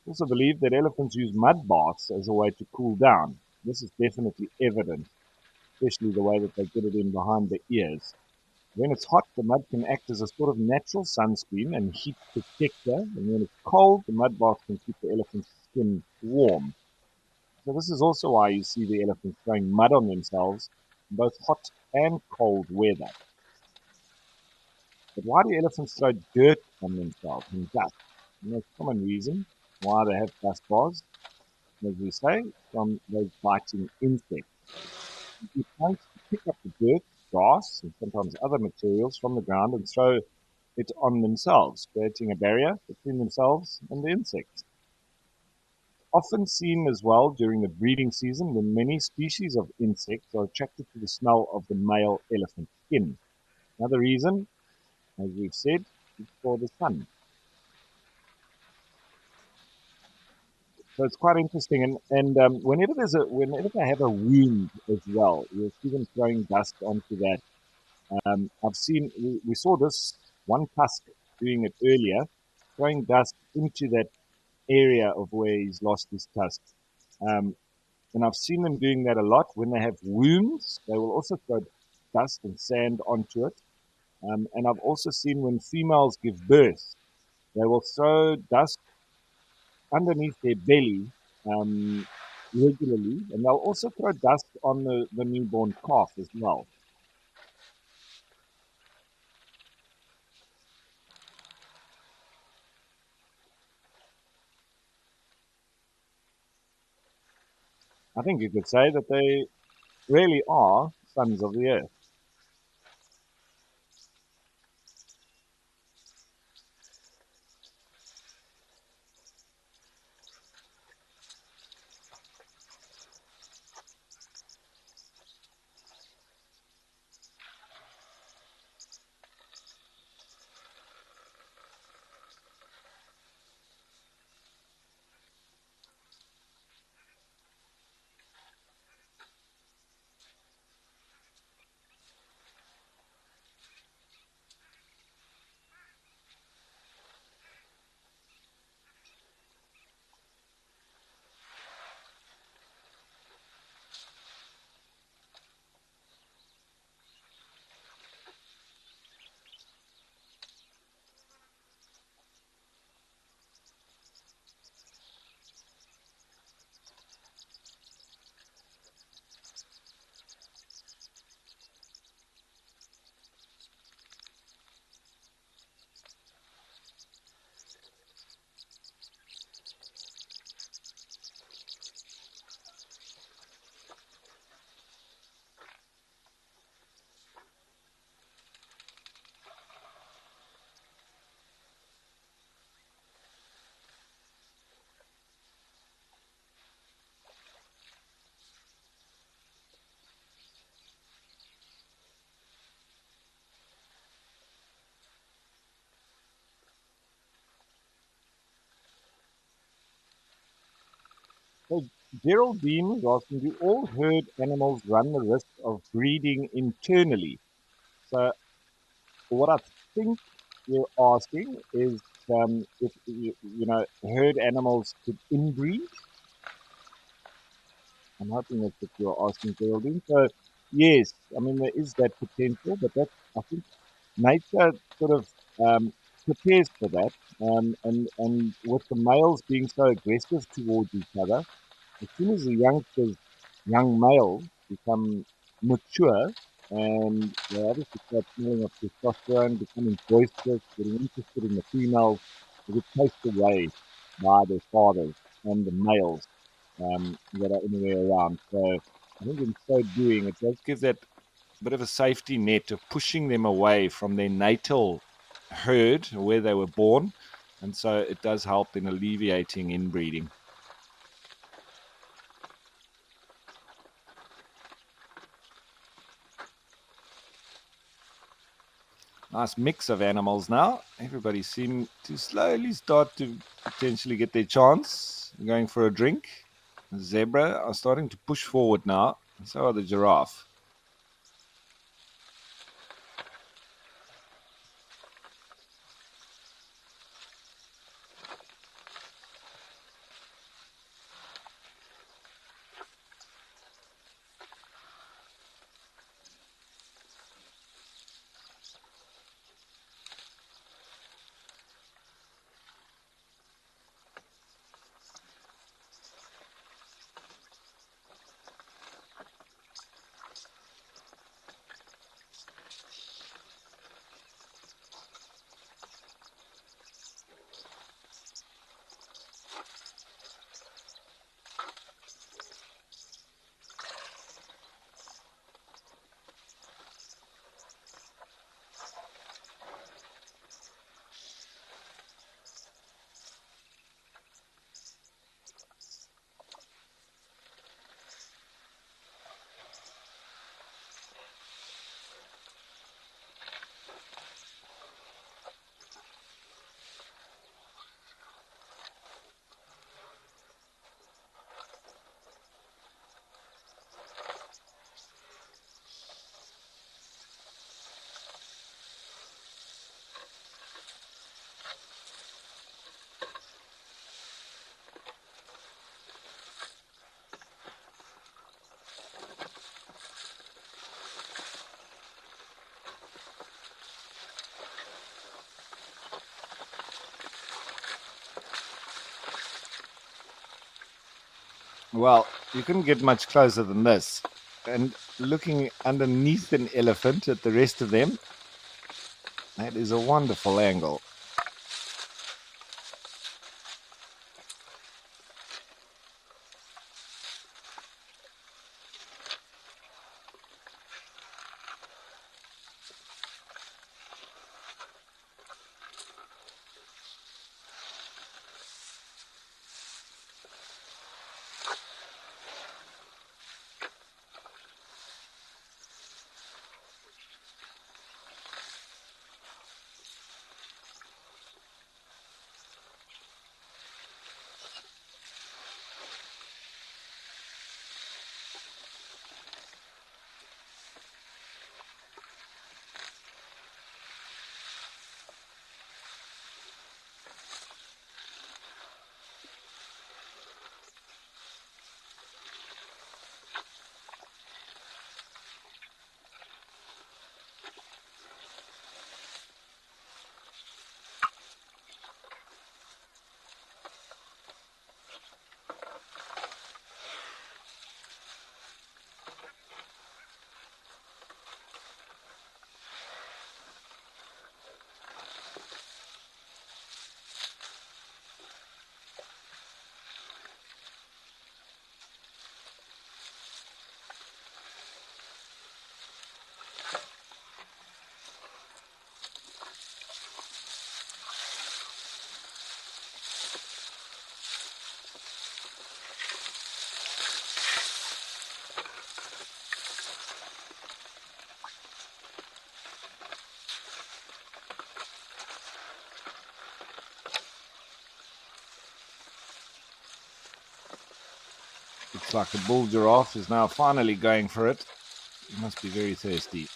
It's also believed that elephants use mud baths as a way to cool down. This is definitely evident, especially the way that they get it in behind the ears. When it's hot, the mud can act as a sort of natural sunscreen and heat protector, and when it's cold, the mud bath can keep the elephant's skin warm. So this is also why you see the elephants throwing mud on themselves in both hot and cold weather. But why do elephants throw dirt on themselves and dust? The most common reason why they have dust bars, as we say, from those biting insects. They try to pick up the dirt, grass, and sometimes other materials from the ground and throw it on themselves, creating a barrier between themselves and the insects. Often seen as well during the breeding season when many species of insects are attracted to the smell of the male elephant skin. Another reason, as we've said, is for the sun. So it's quite interesting, and whenever they have a wound as well, you'll see them throwing dust onto that. We saw this one tusk doing it earlier, throwing dust into that area of where he's lost his tusk. Um, and I've seen them doing that a lot. When they have wounds, they will also throw dust and sand onto it. And I've also seen when females give birth, they will throw dust underneath their belly regularly, and they'll also throw dust on the newborn calf as well. I think you could say that they really are sons of the earth. So Geraldine is asking, do all herd animals run the risk of breeding internally? So what I think you're asking is if herd animals could inbreed. I'm hoping that's what you're asking, Geraldine. So yes, I mean there is that potential, but that I think nature sort of prepares for that. And with the males being so aggressive towards each other, as soon as the young males become mature and they obviously start smelling of testosterone, becoming boisterous, getting interested in the females, they get chased away by their fathers and the males that are anywhere around. So I think in so doing, it does give that bit of a safety net of pushing them away from their natal herd where they were born. And so it does help in alleviating inbreeding. Nice mix of animals now. Everybody seems to slowly start to potentially get their chance going for a drink. The zebra are starting to push forward now, and so are the giraffe. Well, you couldn't get much closer than this. And looking underneath an elephant at the rest of them, that is a wonderful angle. Looks like the bull giraffe is now finally going for it. He must be very thirsty.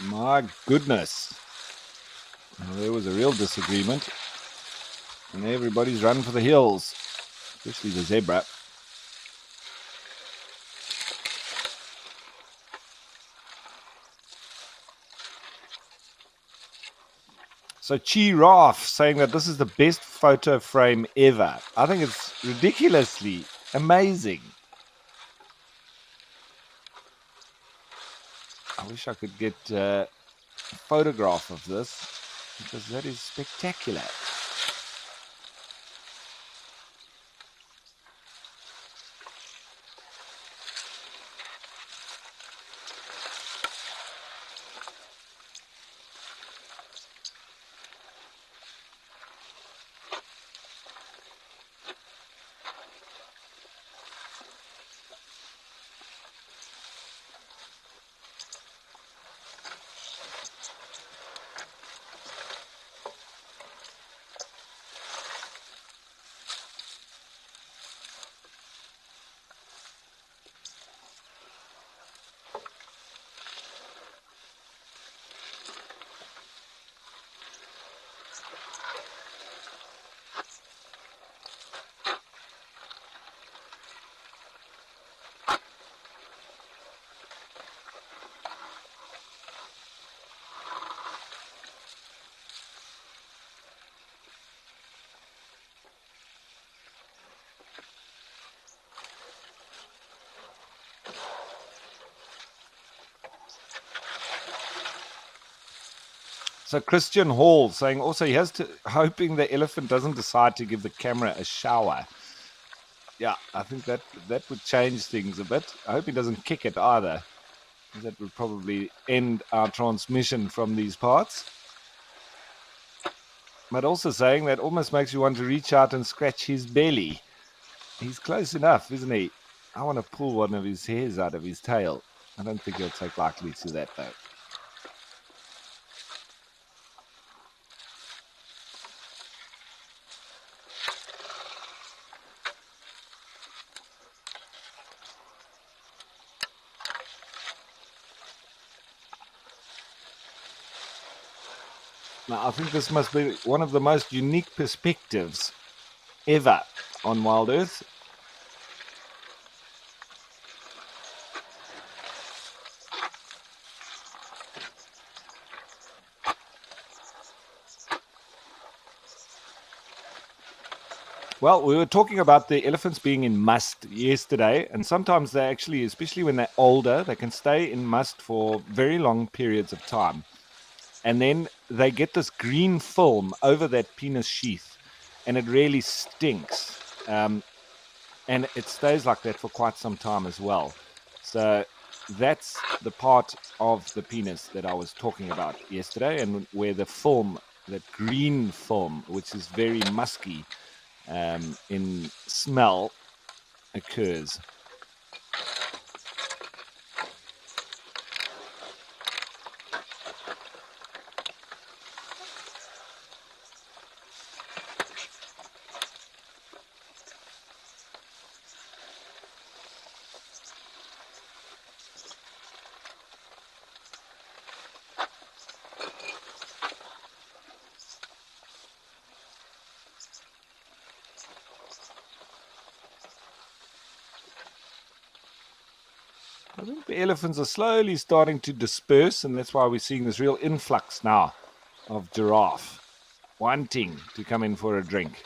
My goodness. Well, there was a real disagreement. And everybody's running for the hills, especially the zebra. So Giraffe saying that this is the best photo frame ever. I think it's ridiculously amazing. I wish I could get a photograph of this because that is spectacular. So Christian Hall saying also he has to, hoping the elephant doesn't decide to give the camera a shower. Yeah, I think that would change things a bit. I hope he doesn't kick it either. That would probably end our transmission from these parts. But also saying that almost makes you want to reach out and scratch his belly. He's close enough, isn't he? I want to pull one of his hairs out of his tail. I don't think he'll take lightly to that, though. Now, I think this must be one of the most unique perspectives ever on WildEarth. Well, we were talking about the elephants being in must yesterday, and sometimes they actually, especially when they're older, they can stay in must for very long periods of time. And then they get this green film over that penis sheath, and it really stinks. And it stays like that for quite some time as well. So that's the part of the penis that I was talking about yesterday, and where the film, that green film, which is very musky in smell, occurs. I think the elephants are slowly starting to disperse, and that's why we're seeing this real influx now of giraffe wanting to come in for a drink.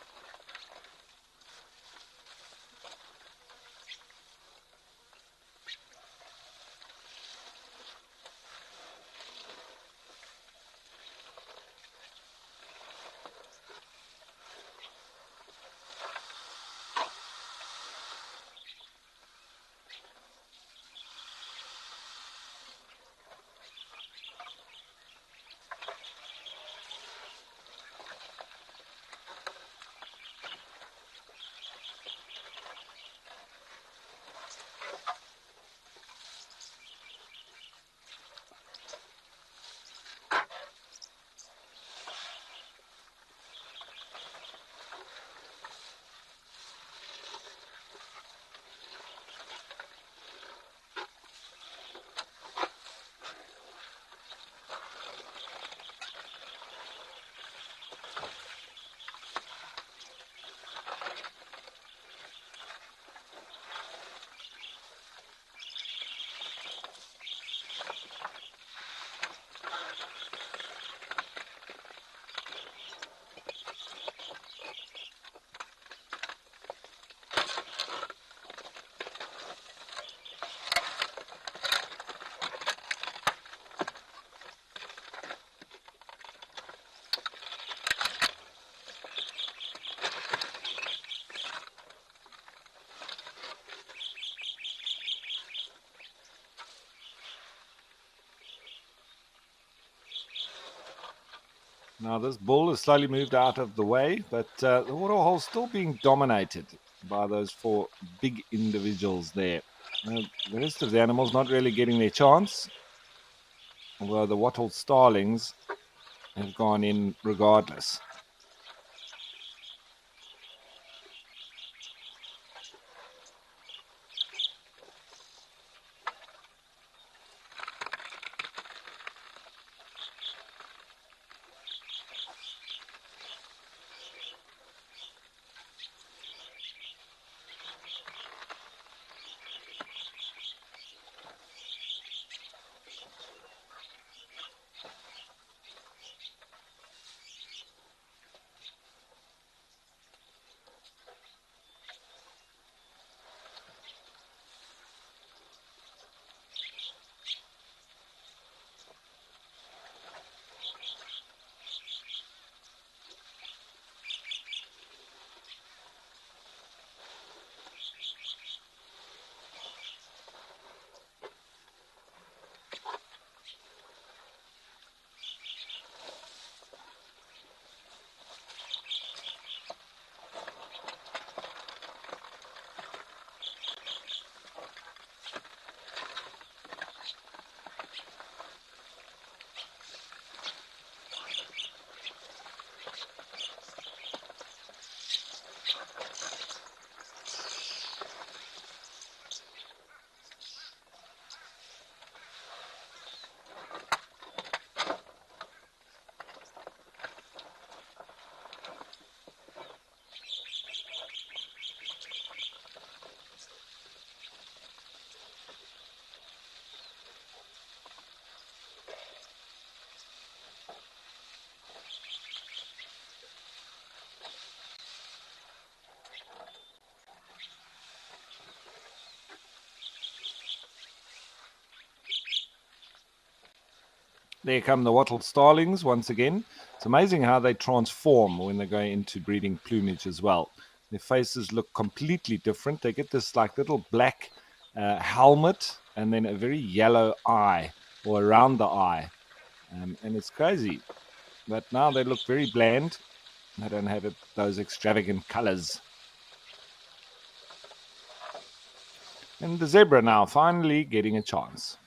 Now this bull has slowly moved out of the way, but the waterhole's still being dominated by those four big individuals there. The rest of the animals not really getting their chance, although the wattled starlings have gone in regardless. There come the wattled starlings once again. It's amazing how they transform when they go into breeding plumage as well. Their faces look completely different. They get this like little black helmet and then a very yellow eye or around the eye. And it's crazy. But now they look very bland. They don't have those extravagant colors. And the zebra now finally getting a chance.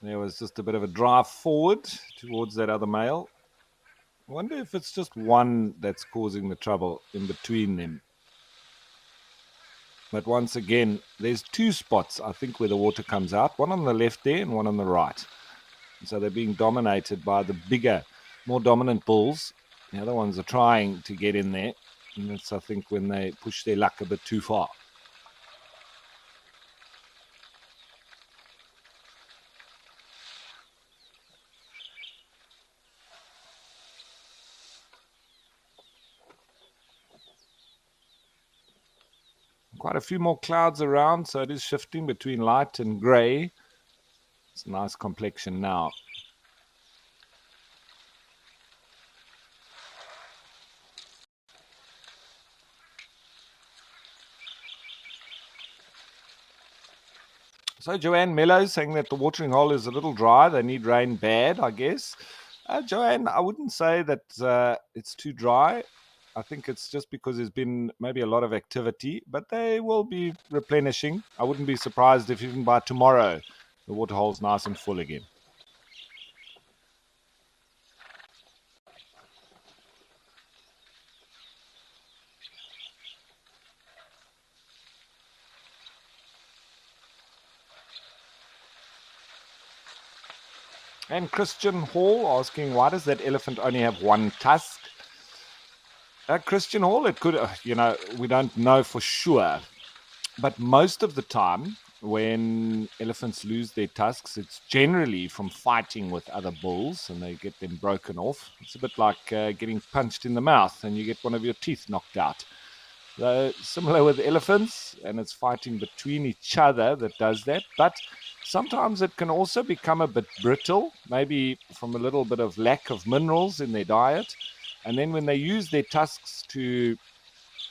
There was just a bit of a drive forward towards that other male. I wonder if it's just one that's causing the trouble in between them. But once again, there's two spots, I think, where the water comes out. One on the left there and one on the right. And so they're being dominated by the bigger, more dominant bulls. The other ones are trying to get in there. And that's, I think, when they push their luck a bit too far. Quite a few more clouds around, so it is shifting between light and grey. It's a nice complexion now. So Joanne Mello saying that the watering hole is a little dry. They need rain bad, I guess. Joanne, I wouldn't say that it's too dry. I think it's just because there's been maybe a lot of activity, but they will be replenishing. I wouldn't be surprised if even by tomorrow the waterhole's nice and full again. And Christian Hall asking, why does that elephant only have one tusk? Christian Hall, it could, we don't know for sure. But most of the time, when elephants lose their tusks, it's generally from fighting with other bulls and they get them broken off. It's a bit like getting punched in the mouth and you get one of your teeth knocked out. So similar with elephants, and it's fighting between each other that does that. But sometimes it can also become a bit brittle, maybe from a little bit of lack of minerals in their diet. And then when they use their tusks to,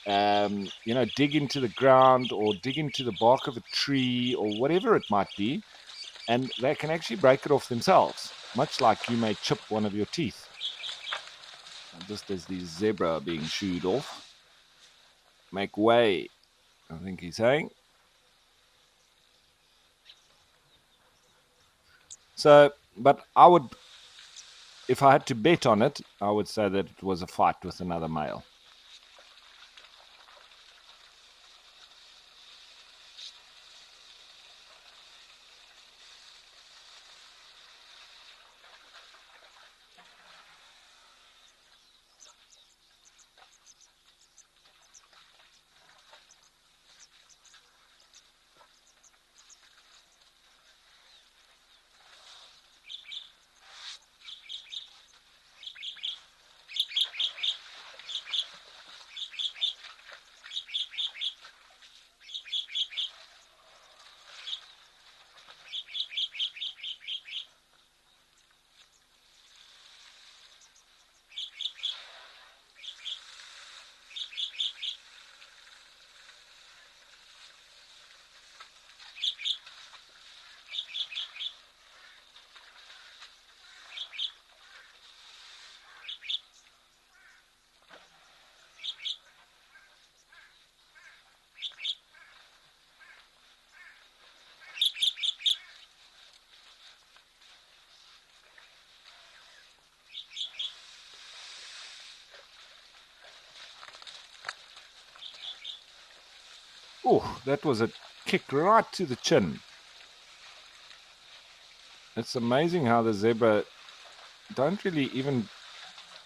dig into the ground or dig into the bark of a tree or whatever it might be, and they can actually break it off themselves, much like you may chip one of your teeth. Just as the zebra are being shooed off. Make way, I think he's saying. So, but I would, if I had to bet on it, I would say that it was a fight with another male. Oh, that was a kick right to the chin. It's amazing how the zebra don't really even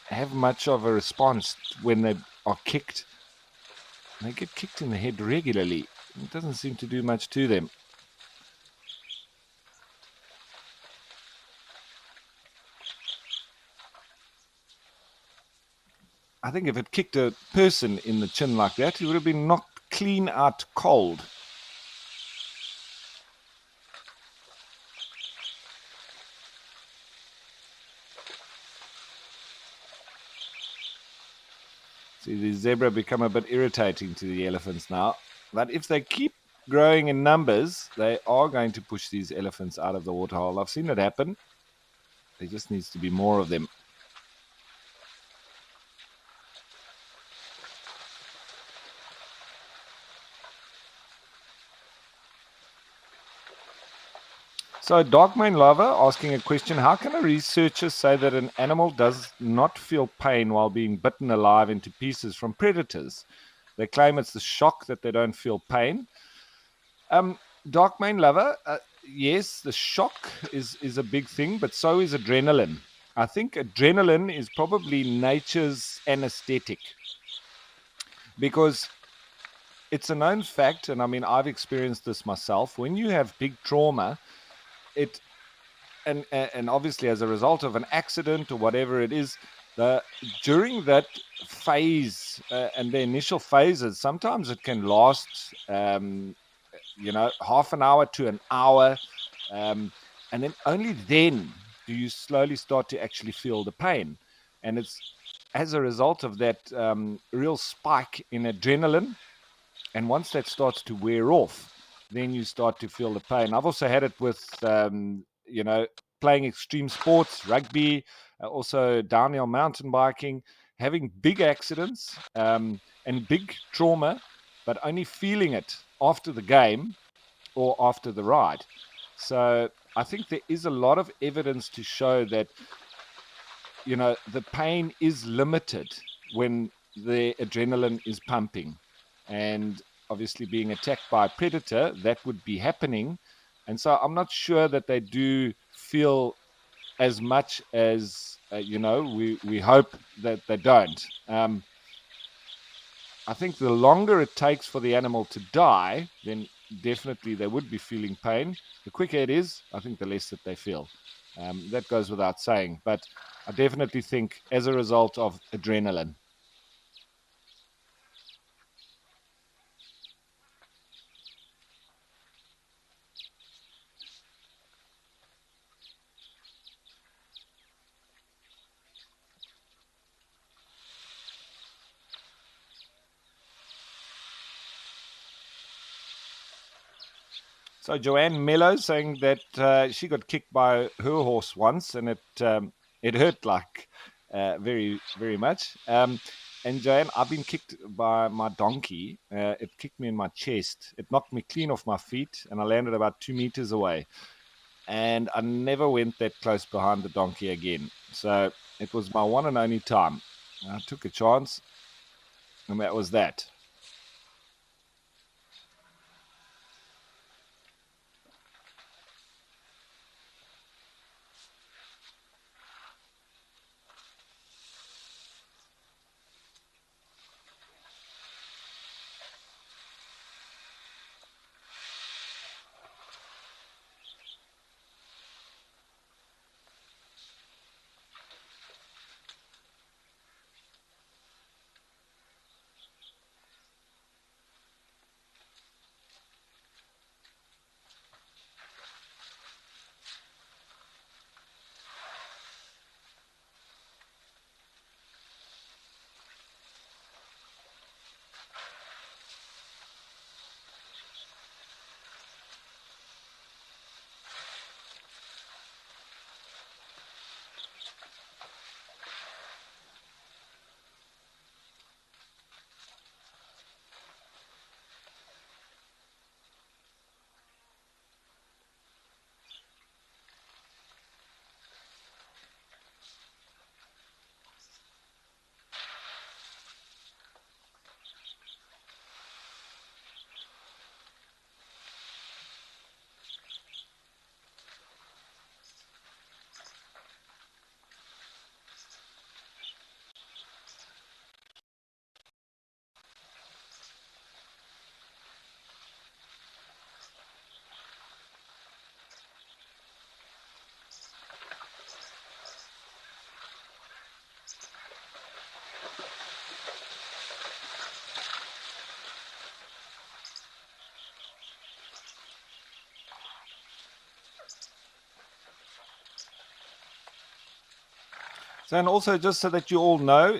have much of a response when they are kicked. They get kicked in the head regularly. It doesn't seem to do much to them. I think if it kicked a person in the chin like that, he would have been knocked clean out cold. See, the zebra become a bit irritating to the elephants now. But if they keep growing in numbers, they are going to push these elephants out of the waterhole. I've seen it happen. There just needs to be more of them. So Darkmane Lava asking a question, how can a researcher say that an animal does not feel pain while being bitten alive into pieces from predators? They claim it's the shock that they don't feel pain. Darkmane Lava, yes, the shock is a big thing, but so is adrenaline. I think adrenaline is probably nature's anesthetic because it's a known fact, and I mean, I've experienced this myself. When you have big trauma, and obviously as a result of an accident or whatever it is, during that phase and the initial phases, sometimes it can last, half an hour to an hour, and then only then do you slowly start to actually feel the pain, and it's as a result of that real spike in adrenaline, and once that starts to wear off, then you start to feel the pain. I've also had it with, playing extreme sports, rugby, also downhill mountain biking, having big accidents and big trauma, but only feeling it after the game or after the ride. So I think there is a lot of evidence to show that, the pain is limited when the adrenaline is pumping. And obviously being attacked by a predator, that would be happening. And so I'm not sure that they do feel as much as, we hope that they don't. I think the longer it takes for the animal to die, then definitely they would be feeling pain. The quicker it is, I think the less that they feel. That goes without saying. But I definitely think as a result of adrenaline. So Joanne Mello saying that she got kicked by her horse once, and it hurt like very, very much. And Joanne, I've been kicked by my donkey. It kicked me in my chest. It knocked me clean off my feet, and I landed about 2 meters away. And I never went that close behind the donkey again. So it was my one and only time. I took a chance, and that was that. So, and also just so that you all know,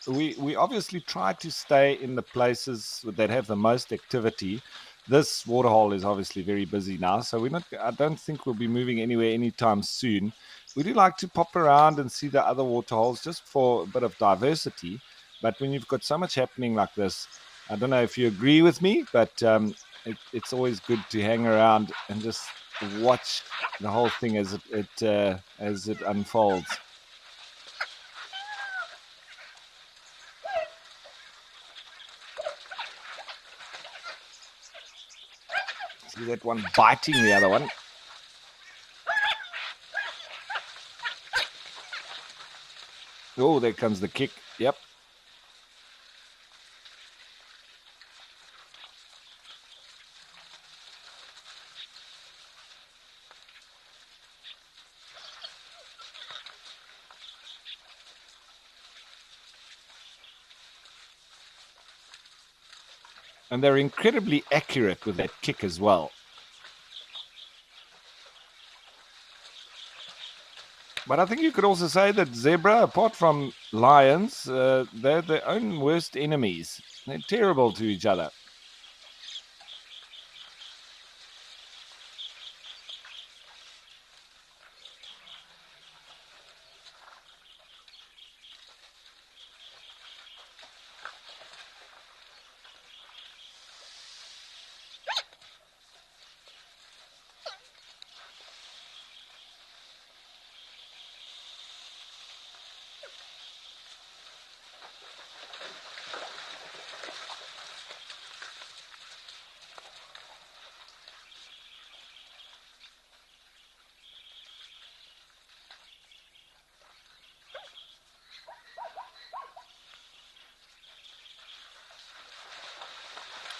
we obviously try to stay in the places that have the most activity. This waterhole is obviously very busy now, so I don't think we'll be moving anywhere anytime soon. We do like to pop around and see the other waterholes just for a bit of diversity. But when you've got so much happening like this, I don't know if you agree with me, but it's always good to hang around and just watch the whole thing as it unfolds. See that one biting the other one. Oh, there comes the kick. Yep. And they're incredibly accurate with that kick as well. But I think you could also say that zebra, apart from lions, they're their own worst enemies. They're terrible to each other.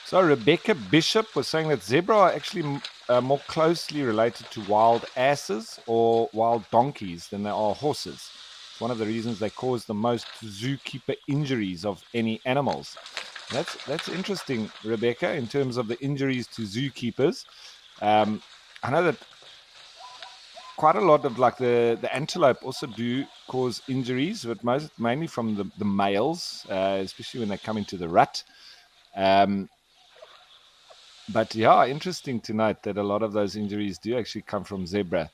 So Rebecca Bishop was saying that zebra are actually more closely related to wild asses or wild donkeys than they are horses. It's one of the reasons they cause the most zookeeper injuries of any animals. That's interesting, Rebecca, in terms of the injuries to zookeepers. I know that quite a lot of like the antelope also do cause injuries, but mainly from the males, especially when they come into the rut. But yeah, interesting to note that a lot of those injuries do actually come from zebra.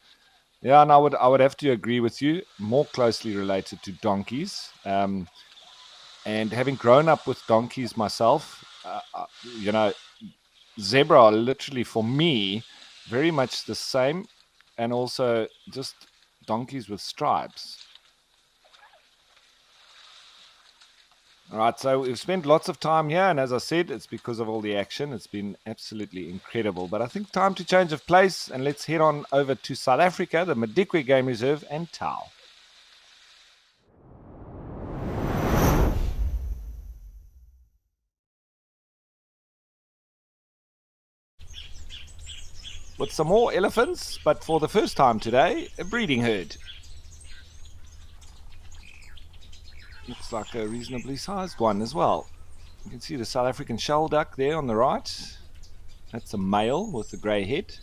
Yeah, and I would have to agree with you. More closely related to donkeys. And having grown up with donkeys myself, you know, zebra are literally for me very much the same, and also just donkeys with stripes. All right, so we've spent lots of time here, and as I said, it's because of all the action. It's been absolutely incredible. But I think time to change of place, and let's head on over to South Africa, the Madikwe Game Reserve, and Tau. With some more elephants, but for the first time today, a breeding herd. Looks like a reasonably sized one as well. You can see the South African shell duck there on the right. That's a male with the grey head.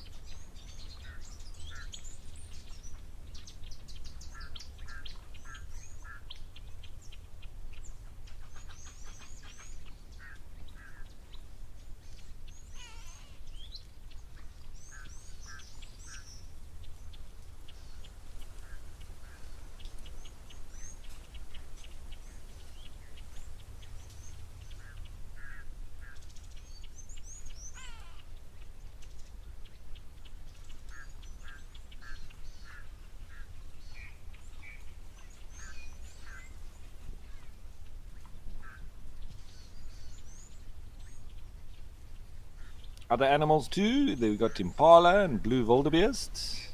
Other animals too. We've got impala and blue wildebeest.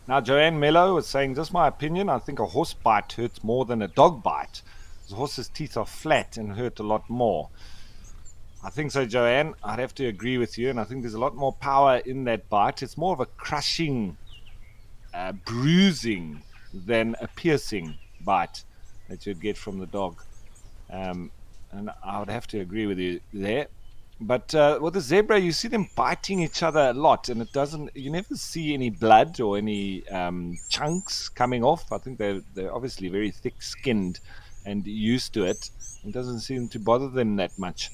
Now, Joanne Mello was saying, just my opinion, I think a horse bite hurts more than a dog bite. The horse's teeth are flat and hurt a lot more. I think so, Joanne. I'd have to agree with you, and I think there's a lot more power in that bite. It's more of a crushing, bruising than a piercing bite that you'd get from the dog. And I would have to agree with you there. But with the zebra, you see them biting each other a lot, and you never see any blood or any chunks coming off. I think they're obviously very thick-skinned and used to it. It doesn't seem to bother them that much.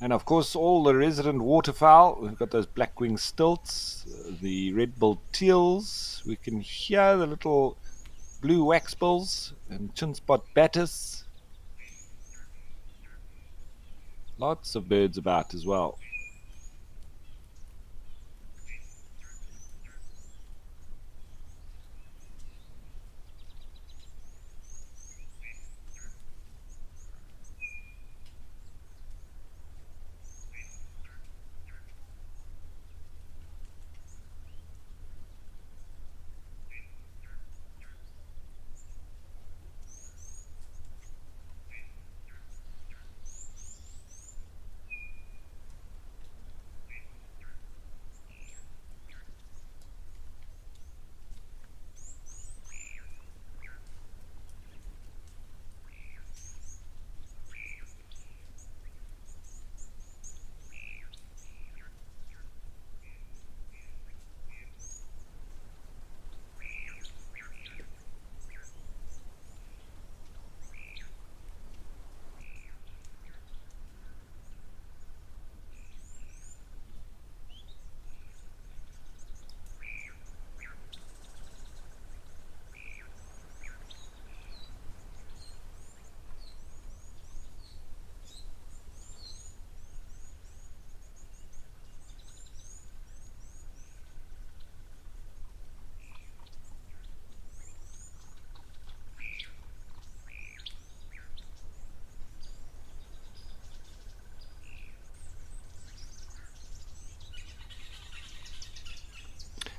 And of course, all the resident waterfowl. We've got those black-winged stilts, the red-billed teals. We can hear the little blue waxbills and chin-spot batis. Lots of birds about as well.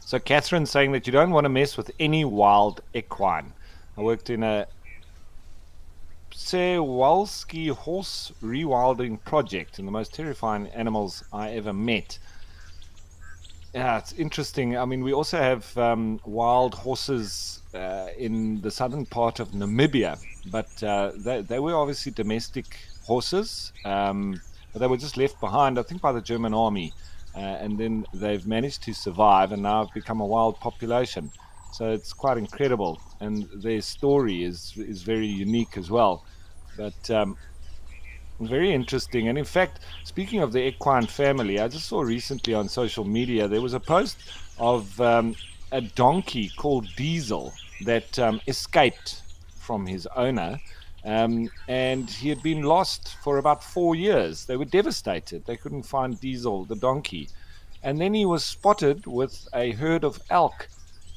So Catherine's saying that you don't want to mess with any wild equine. I worked in a Przewalski horse rewilding project, and the most terrifying animals I ever met. Yeah, it's interesting. I mean, we also have wild horses in the southern part of Namibia, but they were obviously domestic horses, but they were just left behind, I think, by the German army. And then they've managed to survive and now have become a wild population. So it's quite incredible. And their story is very unique as well. But very interesting. And in fact, speaking of the equine family, I just saw recently on social media there was a post of a donkey called Diesel that escaped from his owner. And he had been lost for about 4 years. They were devastated. They couldn't find Diesel, the donkey. And then he was spotted with a herd of elk.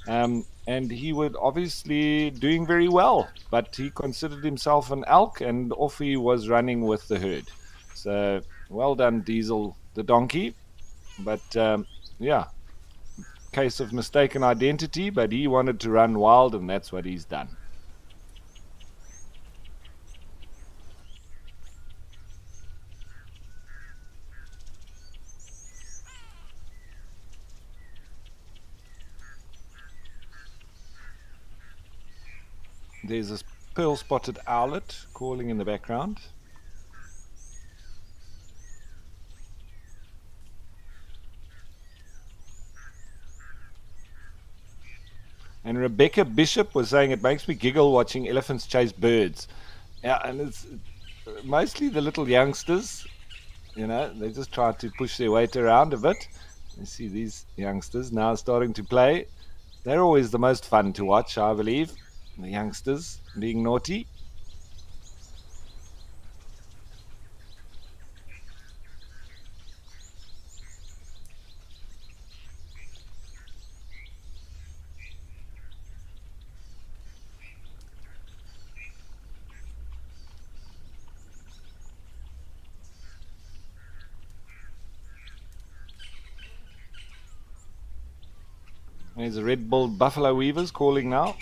And he was obviously doing very well, but he considered himself an elk, and off he was running with the herd. So well done, Diesel, the donkey. But yeah, case of mistaken identity, but he wanted to run wild, and that's what he's done. There's this pearl-spotted owlet calling in the background. And Rebecca Bishop was saying it makes me giggle watching elephants chase birds. Yeah, and it's mostly the little youngsters, they just try to push their weight around a bit. You see these youngsters now starting to play. They're always the most fun to watch, I believe. The youngsters being naughty. There's a red-billed buffalo weavers calling now.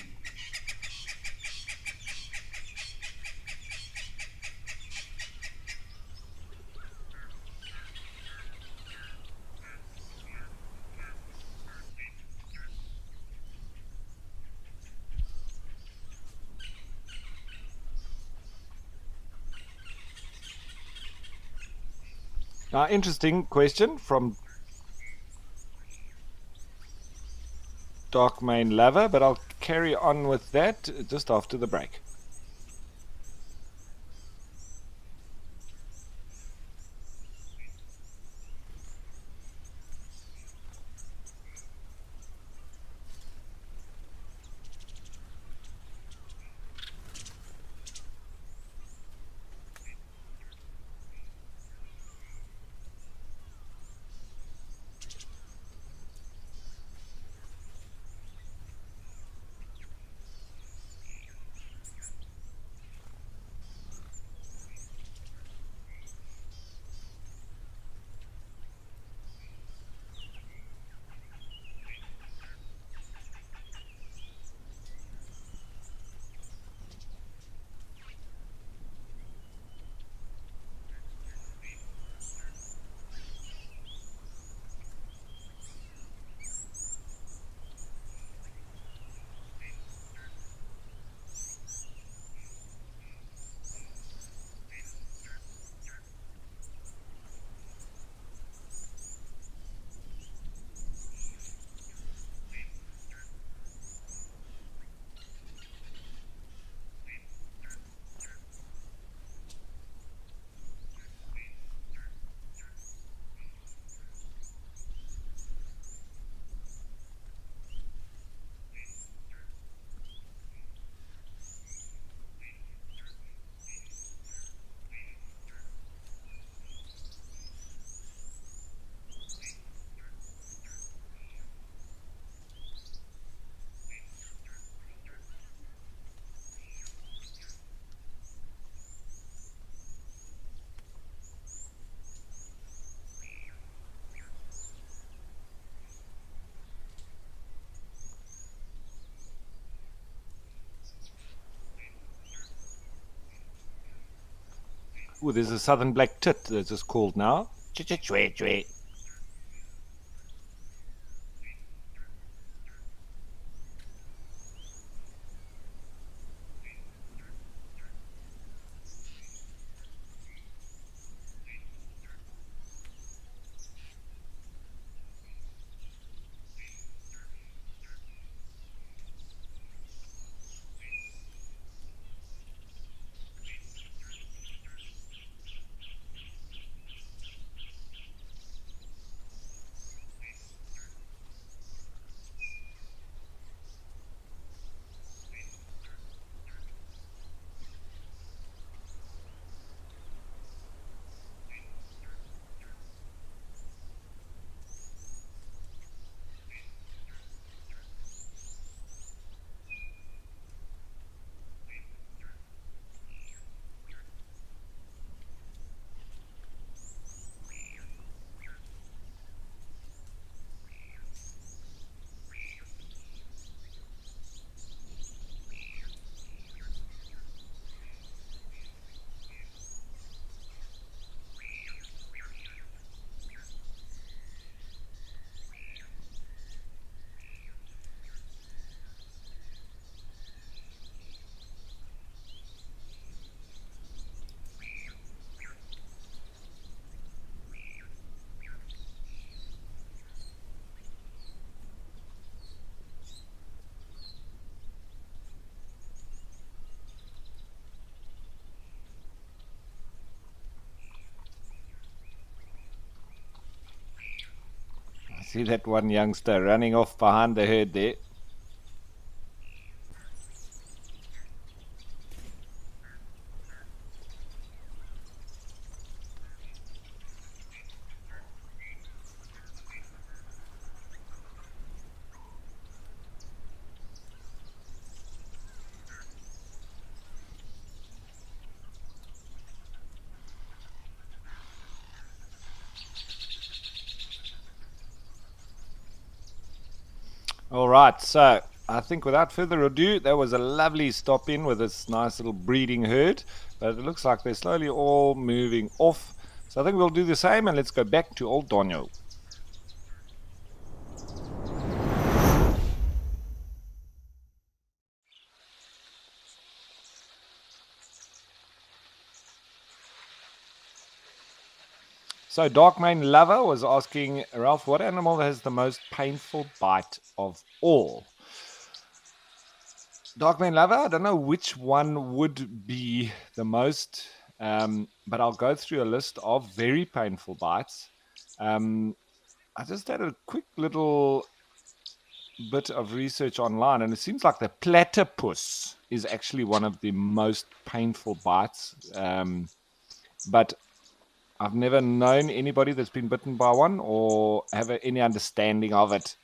Now, interesting question from Dark Main Lover, but I'll carry on with that just after the break. Ooh, there's a southern black tit that's just called now. Chwe. I see that one youngster running off behind the herd there. All right, so I think without further ado, that was a lovely stop in with this nice little breeding herd, but it looks like they're slowly all moving off. So I think we'll do the same, and let's go back to Old Dono. So Dark Mane Lover was asking, Ralph, what animal has the most painful bite of all? Dark Mane Lover, I don't know which one would be the most, but I'll go through a list of very painful bites. I just had a quick little bit of research online, and it seems like the platypus is actually one of the most painful bites. But I've never known anybody that's been bitten by one or have any understanding of it.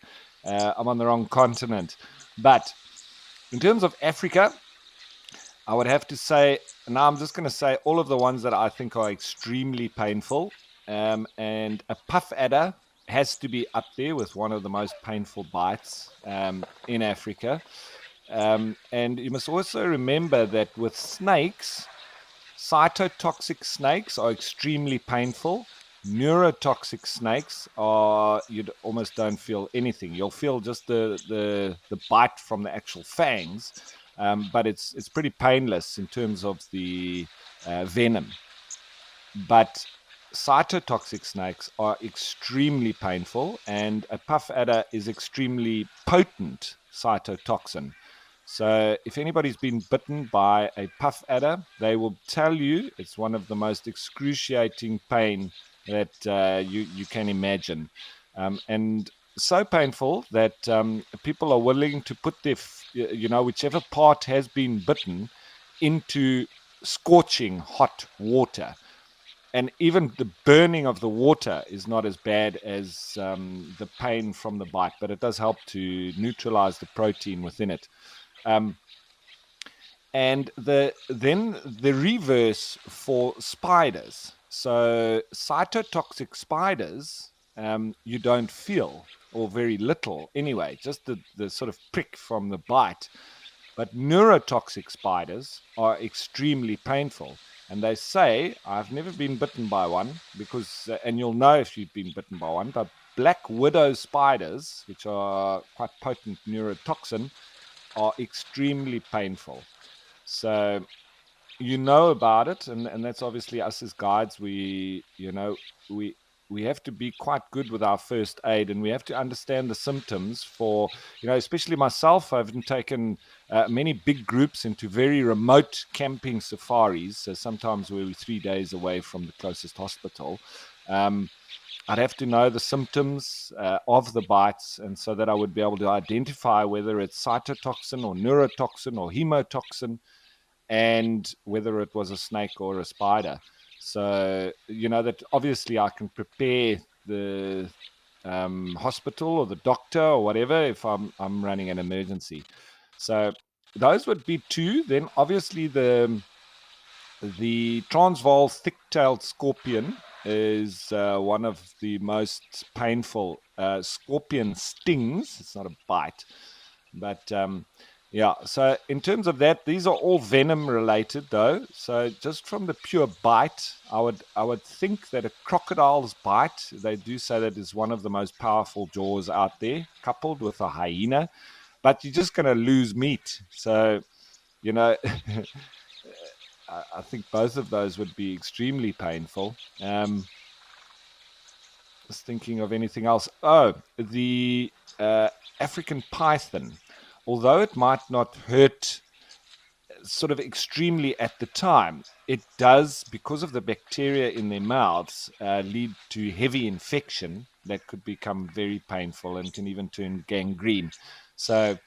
I'm on the wrong continent. But in terms of Africa, I would have to say, now I'm just going to say all of the ones that I think are extremely painful. And a puff adder has to be up there with one of the most painful bites in Africa. And you must also remember that with snakes, cytotoxic snakes are extremely painful. Neurotoxic snakes are, you almost don't feel anything. You'll feel just the bite from the actual fangs, but it's pretty painless in terms of the venom. But cytotoxic snakes are extremely painful, and a puff adder is extremely potent cytotoxin. So if anybody's been bitten by a puff adder, they will tell you it's one of the most excruciating pain that you can imagine. And so painful that people are willing to put their, whichever part has been bitten into scorching hot water. And even the burning of the water is not as bad as the pain from the bite, but it does help to neutralize the protein within it. And then the reverse for spiders. So cytotoxic spiders, you don't feel, or very little anyway, just the sort of prick from the bite. But neurotoxic spiders are extremely painful. And they say, I've never been bitten by one, because, and you'll know if you've been bitten by one, but black widow spiders, which are quite potent neurotoxin, are extremely painful. So you know about it, and that's obviously us as guides. We have to be quite good with our first aid, and we have to understand the symptoms for, especially myself. I've taken many big groups into very remote camping safaris, so sometimes we're 3 days away from the closest hospital. I'd have to know the symptoms of the bites, and so that I would be able to identify whether it's cytotoxin or neurotoxin or hemotoxin, and whether it was a snake or a spider. So, that obviously I can prepare the hospital or the doctor or whatever if I'm running an emergency. So those would be two. Then obviously the Transvaal thick-tailed scorpion is one of the most painful scorpion stings. It's not a bite, but yeah. So in terms of that, these are all venom related, though. So just from the pure bite, I would think that a crocodile's bite, they do say that is one of the most powerful jaws out there, coupled with a hyena. But you're just going to lose meat. So, I think both of those would be extremely painful. Just thinking of anything else. Oh, the African python. Although it might not hurt sort of extremely at the time, it does, because of the bacteria in their mouths, lead to heavy infection that could become very painful and can even turn gangrene. So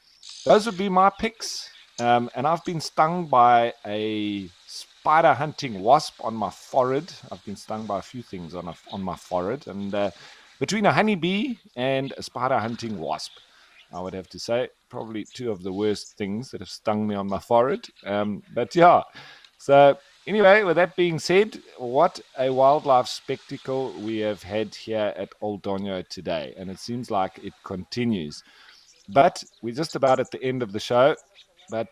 those would be my picks. And I've been stung by a spider hunting wasp on my forehead. I've been stung by a few things on my forehead, and between a honeybee and a spider hunting wasp, I would have to say, probably two of the worst things that have stung me on my forehead. But yeah, so anyway, with that being said, what a wildlife spectacle we have had here at Old Dono today, and it seems like it continues. But we're just about at the end of the show. But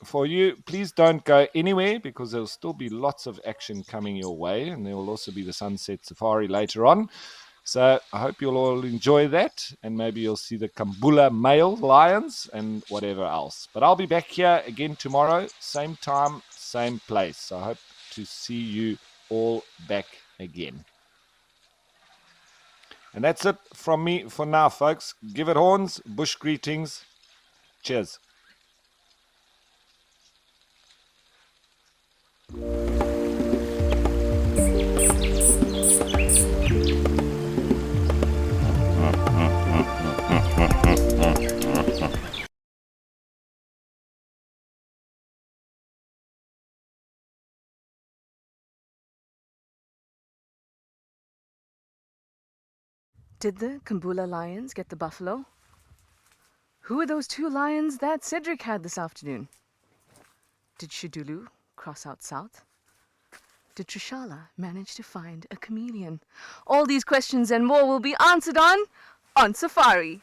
for you, please don't go anywhere, because there'll still be lots of action coming your way, and there will also be the Sunset Safari later on. So I hope you'll all enjoy that, and maybe you'll see the Kambula male lions and whatever else. But I'll be back here again tomorrow, same time, same place. So I hope to see you all back again. And that's it from me for now, folks. Give it horns, bush greetings. Cheers. Did the Kambula lions get the buffalo? Who are those two lions that Cedric had this afternoon? Did Shidulu cross out south? Did Trishala manage to find a chameleon? All these questions and more will be answered on Safari.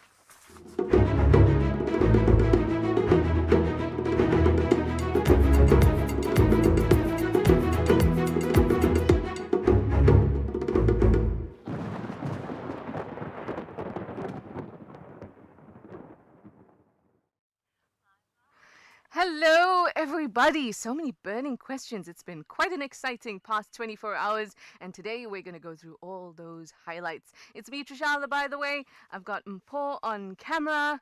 Hello, everybody. So many burning questions. It's been quite an exciting past 24 hours, and today we're going to go through all those highlights. It's me, Trishala, by the way. I've got Mpo on camera.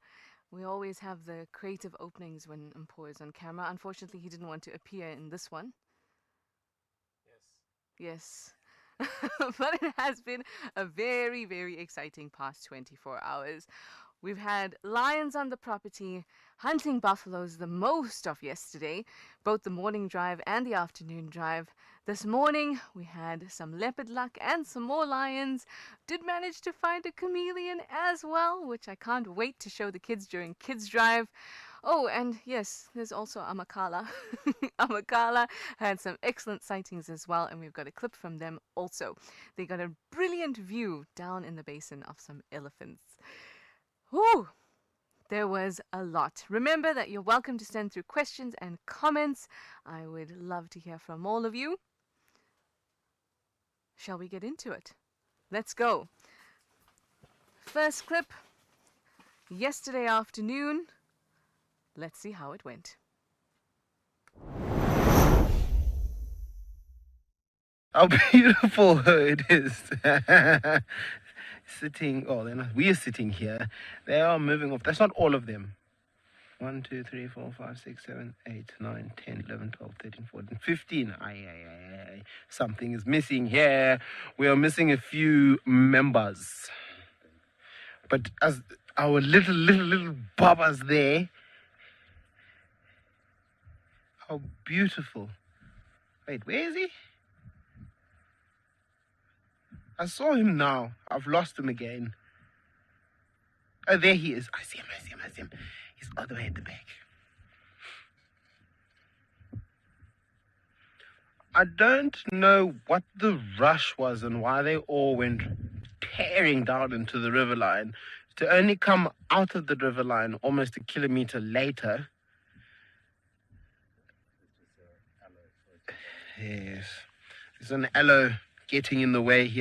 We always have the creative openings when Mpo is on camera. Unfortunately, he didn't want to appear in this one. Yes. But it has been a very, very exciting past 24 hours. We've had lions on the property, hunting buffaloes the most of yesterday, both the morning drive and the afternoon drive. This morning we had some leopard luck and some more lions. Did manage to find a chameleon as well, which I can't wait to show the kids during kids drive. Oh, and yes, there's also Amakala. Amakala had some excellent sightings as well, and we've got a clip from them also. They got a brilliant view down in the basin of some elephants. Whew! There was a lot. Remember that you're welcome to send through questions and comments. I would love to hear from all of you. Shall we get into it? Let's go. First clip, yesterday afternoon. Let's see how it went. How beautiful it is. Sitting, oh, they're not, we are sitting here. They are moving off. That's not all of them. 1, 2, 3, 4, 5, 6, 7, 8, 9, 10, 11, 12, 13, 14, 15. Aye. Something is missing here. We are missing a few members. But as our little bobbers there, how beautiful. Wait, where is he? I saw him now. I've lost him again. Oh, there he is. I see him. He's all the way at the back. I don't know what the rush was and why they all went tearing down into the riverline to only come out of the riverline almost a kilometer later. Yes. There's an aloe getting in the way here.